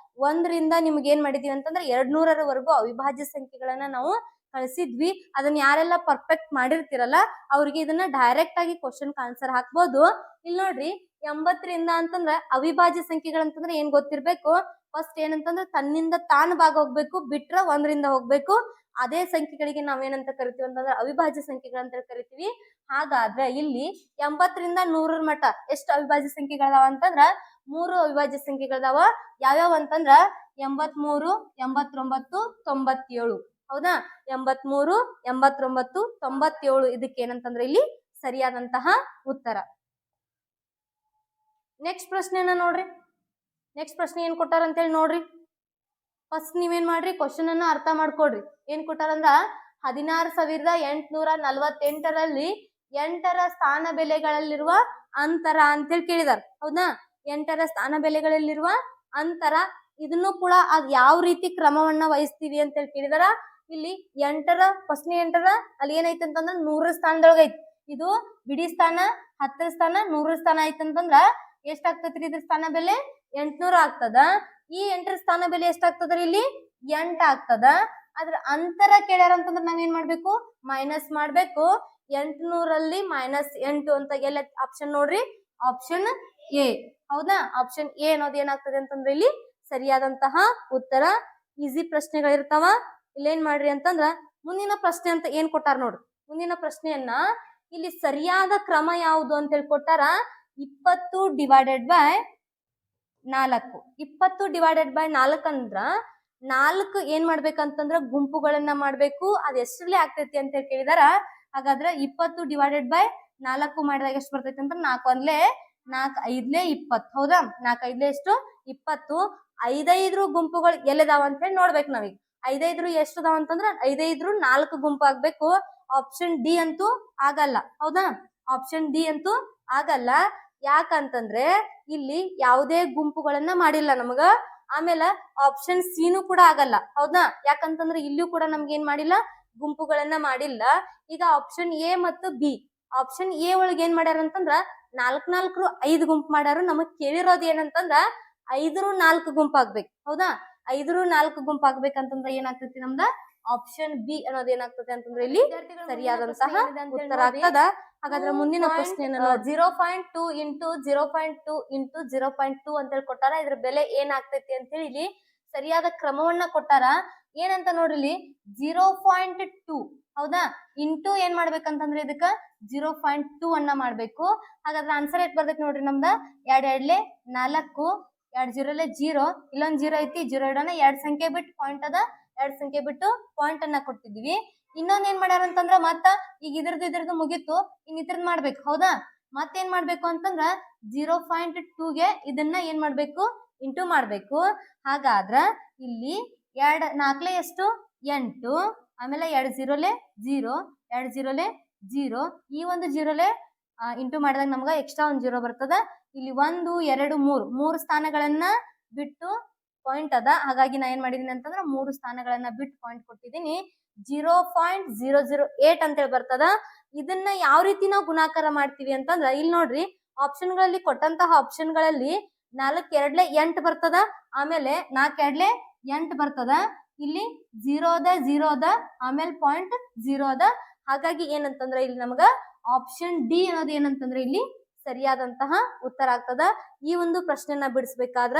1ರಿಂದ ನಿಮ್ಗೆ ಏನ್ ಮಾಡಿದೀವಿ ಅಂತಂದ್ರೆ 200ರವರೆಗೂ ಅವಿಭಾಜ್ಯ ಸಂಖ್ಯೆಗಳನ್ನ ನಾವು ಕಳಿಸಿದ್ವಿ. ಅದನ್ನ ಯಾರೆಲ್ಲ ಪರ್ಫೆಕ್ಟ್ ಮಾಡಿರ್ತಿರಲ್ಲ ಅವ್ರಿಗೆ ಇದನ್ನ ಡೈರೆಕ್ಟ್ ಆಗಿ ಕ್ವಶನ್ ಆನ್ಸರ್ ಹಾಕ್ಬೋದು. ಇಲ್ಲಿ ನೋಡ್ರಿ, 80ರಿಂದ ಅಂತಂದ್ರ ಅವಿಭಾಜ್ಯ ಸಂಖ್ಯೆಗಳಂತಂದ್ರೆ ಏನ್ ಗೊತ್ತಿರ್ಬೇಕು? ಫಸ್ಟ್ ಏನಂತಂದ್ರೆ ತನ್ನಿಂದ ತಾನು ಭಾಗ ಹೋಗ್ಬೇಕು, ಬಿಟ್ರ 1ರಿಂದ ಹೋಗ್ಬೇಕು. ಅದೇ ಸಂಖ್ಯೆಗಳಿಗೆ ನಾವೇನಂತ ಕರಿತೀವಿ ಅಂತಂದ್ರೆ ಅವಿಭಾಜ್ಯ ಸಂಖ್ಯೆಗಳಂತ ಕರಿತೀವಿ. ಹಾಗಾದ್ರೆ ಇಲ್ಲಿ 80ರಿಂದ 100ರ ಮಟ್ಟ ಎಷ್ಟು ಅವಿಭಾಜ್ಯ ಸಂಖ್ಯೆಗಳದಾವ ಅಂತಂದ್ರ 3 ಅವಿಭಾಜ್ಯ ಸಂಖ್ಯೆಗಳದಾವ. ಯಾವ್ಯಾವ ಅಂತಂದ್ರ 83, 89, 97. ಹೌದಾ, 83, 89, 97 ಇದಕ್ಕೆ ಏನಂತಂದ್ರೆ ಇಲ್ಲಿ ಸರಿಯಾದಂತಹ ಉತ್ತರ. ನೆಕ್ಸ್ಟ್ ಪ್ರಶ್ನೆಯನ್ನ ನೋಡ್ರಿ. ನೆಕ್ಸ್ಟ್ ಪ್ರಶ್ನೆ ಏನ್ ಕೊಟ್ಟಾರ ಅಂತೇಳಿ ನೋಡ್ರಿ. ಫಸ್ಟ್ ನೀವೇನ್ ಮಾಡ್ರಿ, ಕ್ವಶನ್ ಅನ್ನ ಅರ್ಥ ಮಾಡ್ಕೊಡ್ರಿ. ಏನ್ ಕೊಟ್ಟಾರಂದ್ರ 16,848ರಲ್ಲಿ 8ರ ಸ್ಥಾನ ಬೆಲೆಗಳಲ್ಲಿರುವ ಅಂತರ ಅಂತೇಳಿ ಕೇಳಿದಾರ. ಹೌದಾ, 8ರ ಸ್ಥಾನ ಬೆಲೆಗಳಲ್ಲಿರುವ ಅಂತರ. ಇದನ್ನು ಕೂಡ ಅದ್ ಯಾವ ರೀತಿ ಕ್ರಮವನ್ನ ವಹಿಸ್ತೀವಿ ಅಂತೇಳಿ ಕೇಳಿದಾರ. ಇಲ್ಲಿ 8ರ ಫಸ್ಟ್ನೇ 8ರ ಅಲ್ಲಿ ಏನೈತಿ ಅಂತಂದ್ರ 100ರ ಸ್ಥಾನದೊಳಗ ಐತಿ. ಇದು ಬಿಡಿ ಸ್ಥಾನ 10ರ ಸ್ಥಾನ 100ರ ಸ್ಥಾನ ಐತಂತಂದ್ರ ಎಷ್ಟಾಗ್ತೈತ್ರಿ? ಇದ್ರ ಸ್ಥಾನ ಬೆಲೆ 800 ಆಗ್ತದ. ಈ 8ರ ಸ್ಥಾನ ಬೆಲೆ ಎಷ್ಟಾಗ್ತದ್ರಿ? ಇಲ್ಲಿ 8 ಆಗ್ತದ. ಅದ್ರ ಅಂತರ ಕೇಳ್ಯಾರ ಅಂತಂದ್ರ ನಾವೇನ್ ಮಾಡ್ಬೇಕು? ಮೈನಸ್ ಮಾಡ್ಬೇಕು. 800ರಲ್ಲಿ -8 ಅಂತ ಎಲ್ಲ ಆಪ್ಷನ್ ನೋಡ್ರಿ. Option A. ಹೌದಾ, ಆಪ್ಷನ್ ಎ ಅನ್ನೋದು ಏನಾಗ್ತದೆ ಅಂತಂದ್ರೆ ಇಲ್ಲಿ ಸರಿಯಾದಂತಹ ಉತ್ತರ. ಈಸಿ ಪ್ರಶ್ನೆಗಳಿರ್ತಾವ. ಇಲ್ಲೇನ್ ಮಾಡ್ರಿ ಅಂತಂದ್ರ ಮುಂದಿನ ಪ್ರಶ್ನೆ ಅಂತ ಏನ್ ಕೊಟ್ಟಾರ ನೋಡ್ರಿ. ಮುಂದಿನ ಪ್ರಶ್ನೆಯನ್ನ ಇಲ್ಲಿ ಸರಿಯಾದ ಕ್ರಮ ಯಾವುದು ಅಂತ ಹೇಳಿ ಕೊಟ್ಟಾರ. 20 / 4. 20 / 4 ಅಂದ್ರ 4 ಏನ್ ಮಾಡ್ಬೇಕಂತಂದ್ರ ಗುಂಪುಗಳನ್ನ ಮಾಡ್ಬೇಕು. ಅದ್ ಎಷ್ಟರಲ್ಲಿ ಆಗ್ತೈತಿ ಅಂತ ಹೇಳಿ ಕೇಳಿದಾರ. ಹಾಗಾದ್ರೆ 20 / 4 ಮಾಡಿದಾಗ ಎಷ್ಟು ಬರ್ತೈತಿ ಅಂತ 4 1 4 5 20. ಹೌದಾ, 4 5 ಎಷ್ಟು? 20. 5 ಗುಂಪುಗಳು ಎಲ್ಲಿದಾವ ಅಂತ ಹೇಳಿ ನೋಡ್ಬೇಕು ನಾವೀಗ. 5 ಎಷ್ಟು ಅದಾವ ಅಂತಂದ್ರ 5 4 ಗುಂಪು ಆಗ್ಬೇಕು. ಆಪ್ಷನ್ ಡಿ ಅಂತೂ ಆಗಲ್ಲ. ಹೌದಾ, ಆಪ್ಷನ್ ಡಿ ಅಂತೂ ಆಗಲ್ಲ. ಯಾಕಂತಂದ್ರೆ ಇಲ್ಲಿ ಯಾವುದೇ ಗುಂಪುಗಳನ್ನ ಮಾಡಿಲ್ಲ ನಮಗ. ಆಮೇಲೆ ಆಪ್ಷನ್ ಸಿನು ಕೂಡ ಆಗಲ್ಲ. ಹೌದಾ, ಯಾಕಂತಂದ್ರೆ ಇಲ್ಲೂ ಕೂಡ ನಮ್ಗೆ ಏನ್ ಮಾಡಿಲ್ಲ, ಗುಂಪುಗಳನ್ನ ಮಾಡಿಲ್ಲ. ಈಗ ಆಪ್ಷನ್ ಎ ಮತ್ತು ಬಿ. ಆಪ್ಷನ್ ಎ ಒಳಗೆ ಏನ್ ಮಾಡ್ಯಾರ ಅಂತಂದ್ರ 4 5 ಗುಂಪು ಮಾಡ್ಯಾರ. ನಮಗ್ ಕೇಳಿರೋದು ಏನಂತಂದ್ರ 5 4 ಗುಂಪು ಆಗ್ಬೇಕು. ಹೌದಾ, 5 4 ಗುಂಪು ಆಗ್ಬೇಕಂತಂದ್ರ ಏನಾಗ್ತೈತಿ? ನಮ್ದ ಆಪ್ಷನ್ ಬಿ ಅನ್ನೋದು ಏನಾಗ್ತದೆ ಅಂತಂದ್ರೆ ಇಲ್ಲಿ ಸರಿಯಾದಂತಹ ಉತ್ತರ ಆಗ್ತದ. ಹಾಗಾದ್ರೆ ಮುಂದಿನ ಪ್ರಶ್ನೆ 0.2 ಇಂಟು 0.2 ಇಂಟು 0.2 ಅಂತ ಹೇಳಿ ಕೊಟ್ಟಾರ. ಇದ್ರ ಬೆಲೆ ಏನಾಗ್ತೈತಿ ಅಂತ ಹೇಳಿ ಇಲ್ಲಿ ಸರಿಯಾದ ಕ್ರಮವನ್ನ ಕೊಟ್ಟಾರ. ಏನಂತ ನೋಡ್ರಿ ಇಲ್ಲಿ 0.2 ಹೌದಾ ಇಂಟು ಏನ್ ಮಾಡ್ಬೇಕಂತಂದ್ರೆ ಇದಕ್ಕ 0.2 ಅನ್ನ ಮಾಡ್ಬೇಕು. ಹಾಗಾದ್ರೆ ಆನ್ಸರ್ ಎಟ್ ಬರ್ತೈತಿ ನೋಡ್ರಿ ನಮ್ದ 2 2 4 2 0 0 ಇಲ್ಲೊಂದ್ 0 ಐತಿ 0 ಇಡೋಣ. 2 ಸಂಖ್ಯೆ ಬಿಟ್ಟು ಪಾಯಿಂಟ್ ಅದ 2 ಸಂಖ್ಯೆ ಬಿಟ್ಟು ಪಾಯಿಂಟ್ ಅನ್ನ ಕೊಟ್ಟಿದ್ವಿ. ಇನ್ನೊಂದ್ ಏನ್ ಮಾಡ್ಯಾರ ಅಂತಂದ್ರ ಮತ್ತ ಈಗ ಇದ್ರದ್ದು ಮುಗೀತು, ಇನ್ ಇದ್ರದ್ ಮಾಡ್ಬೇಕು ಹೌದಾ. ಮತ್ತೇನ್ ಮಾಡ್ಬೇಕು ಅಂತಂದ್ರ 0.2 ಗೆ ಇದನ್ನ ಏನ್ ಮಾಡ್ಬೇಕು ಇಂಟು ಮಾಡ್ಬೇಕು. ಹಾಗಾದ್ರ ಇಲ್ಲಿ 2 4 ಎಷ್ಟು 8 ಆಮೇಲೆ 2 0 0 2 0 0 ಈ ಒಂದು 0 ಇಂಟು ಮಾಡಿದಾಗ ನಮ್ಗ ಎಕ್ಸ್ಟ್ರಾ ಒಂದು 0 ಬರ್ತದ. ಇಲ್ಲಿ 1 2 3 ಸ್ಥಾನಗಳನ್ನ ಬಿಟ್ಟು ಪಾಯಿಂಟ್ ಅದ. ಹಾಗಾಗಿ ನಾ ಏನ್ ಮಾಡಿದೀನಿ ಅಂತಂದ್ರ 3 ಸ್ಥಾನಗಳನ್ನ ಬಿಟ್ಟು ಪಾಯಿಂಟ್ ಕೊಟ್ಟಿದ್ದೀನಿ. 0.008 ಅಂತ ಹೇಳಿ ಬರ್ತದ. ಇದನ್ನ ಯಾವ ರೀತಿ ನಾವು ಗುಣಾಕಾರ ಮಾಡ್ತೀವಿ ಅಂತಂದ್ರ ಇಲ್ಲಿ ನೋಡ್ರಿ ಆಪ್ಷನ್ ಗಳಲ್ಲಿ ಕೊಟ್ಟಂತಹ ಆಪ್ಷನ್ ಗಳಲ್ಲಿ 4 2 8 ಬರ್ತದ, ಆಮೇಲೆ 4 2 8 ಬರ್ತದ. ಇಲ್ಲಿ 0 ಅದ 0 ಅದ ಆಮೇಲೆ ಪಾಯಿಂಟ್ 0 ಅದ. ಹಾಗಾಗಿ ಏನಂತಂದ್ರೆ ಇಲ್ಲಿ ನಮಗ ಆಪ್ಷನ್ ಡಿ ಅನ್ನೋದು ಏನಂತಂದ್ರೆ ಇಲ್ಲಿ ಸರಿಯಾದಂತಹ ಉತ್ತರ ಆಗ್ತದ. ಈ ಒಂದು ಪ್ರಶ್ನೆಯನ್ನ ಬಿಡಿಸ್ಬೇಕಾದ್ರ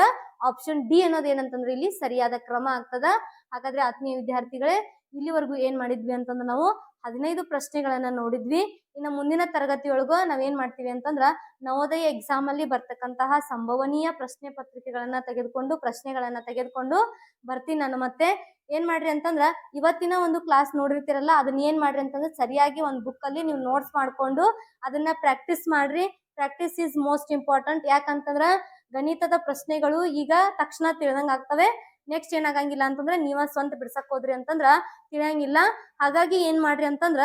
ಆಪ್ಷನ್ ಡಿ ಅನ್ನೋದು ಏನಂತಂದ್ರೆ ಇಲ್ಲಿ ಸರಿಯಾದ ಕ್ರಮ ಆಗ್ತದ. ಹಾಗಾದ್ರೆ ಆತ್ಮೀಯ ವಿದ್ಯಾರ್ಥಿಗಳೇ ಇಲ್ಲಿವರೆಗೂ ಏನ್ ಮಾಡಿದ್ವಿ ಅಂತಂದ್ರೆ ನಾವು 15 ಪ್ರಶ್ನೆಗಳನ್ನ ನೋಡಿದ್ವಿ. ಇನ್ನು ಮುಂದಿನ ತರಗತಿಯೊಳಗ ನಾವೇನ್ ಮಾಡ್ತೀವಿ ಅಂತಂದ್ರ ನವೋದಯ ಎಕ್ಸಾಮ್ ಅಲ್ಲಿ ಬರ್ತಕ್ಕಂತಹ ಸಂಭವನೀಯ ಪ್ರಶ್ನೆ ಪತ್ರಿಕೆಗಳನ್ನ ಪ್ರಶ್ನೆಗಳನ್ನ ತೆಗೆದುಕೊಂಡು ಬರ್ತೀನಿ ನಾನು. ಮತ್ತೆ ಏನ್ ಮಾಡ್ರಿ ಅಂತಂದ್ರ ಇವತ್ತಿನ ಒಂದು ಕ್ಲಾಸ್ ನೋಡಿರ್ತೀರಲ್ಲ ಅದನ್ನ ಏನ್ ಮಾಡ್ರಿ ಅಂತಂದ್ರೆ ಸರಿಯಾಗಿ ಒಂದು ಬುಕ್ ಅಲ್ಲಿ ನೀವು ನೋಟ್ಸ್ ಮಾಡ್ಕೊಂಡು ಅದನ್ನ ಪ್ರಾಕ್ಟೀಸ್ ಮಾಡ್ರಿ. Practice is most important. ಯಾಕಂತಂದ್ರ ಗಣಿತದ ಪ್ರಶ್ನೆಗಳು ಈಗ ತಕ್ಷಣ ತಿಳಿದಂಗ ಆಗ್ತವೆ. ನೆಕ್ಸ್ಟ್ ಏನಾಗಂಗಿಲ್ಲ ಅಂತಂದ್ರೆ ನೀವ ಸ್ವಂತ ಬಿಡ್ಸಕ್ ಹೋದ್ರಿ ಅಂತಂದ್ರ ತಿಳಿಯಂಗಿಲ್ಲ. ಹಾಗಾಗಿ ಏನ್ ಮಾಡ್ರಿ ಅಂತಂದ್ರ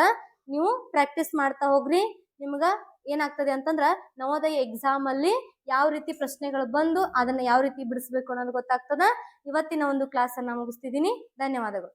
ನೀವು ಪ್ರಾಕ್ಟೀಸ್ ಮಾಡ್ತಾ ಹೋಗ್ರಿ. ನಿಮ್ಗ ಏನಾಗ್ತದೆ ಅಂತಂದ್ರ ನವೋದಯ ಎಕ್ಸಾಮ್ ಅಲ್ಲಿ ಯಾವ ರೀತಿ ಪ್ರಶ್ನೆಗಳು ಬಂದು ಅದನ್ನ ಯಾವ ರೀತಿ ಬಿಡಿಸ್ಬೇಕು ಅನ್ನೋದು ಗೊತ್ತಾಗ್ತದ. ಇವತ್ತಿನ ಒಂದು ಕ್ಲಾಸ್ ಅನ್ನ ಮುಗಿಸ್ತಿದ್ದೀನಿ. ಧನ್ಯವಾದಗಳು.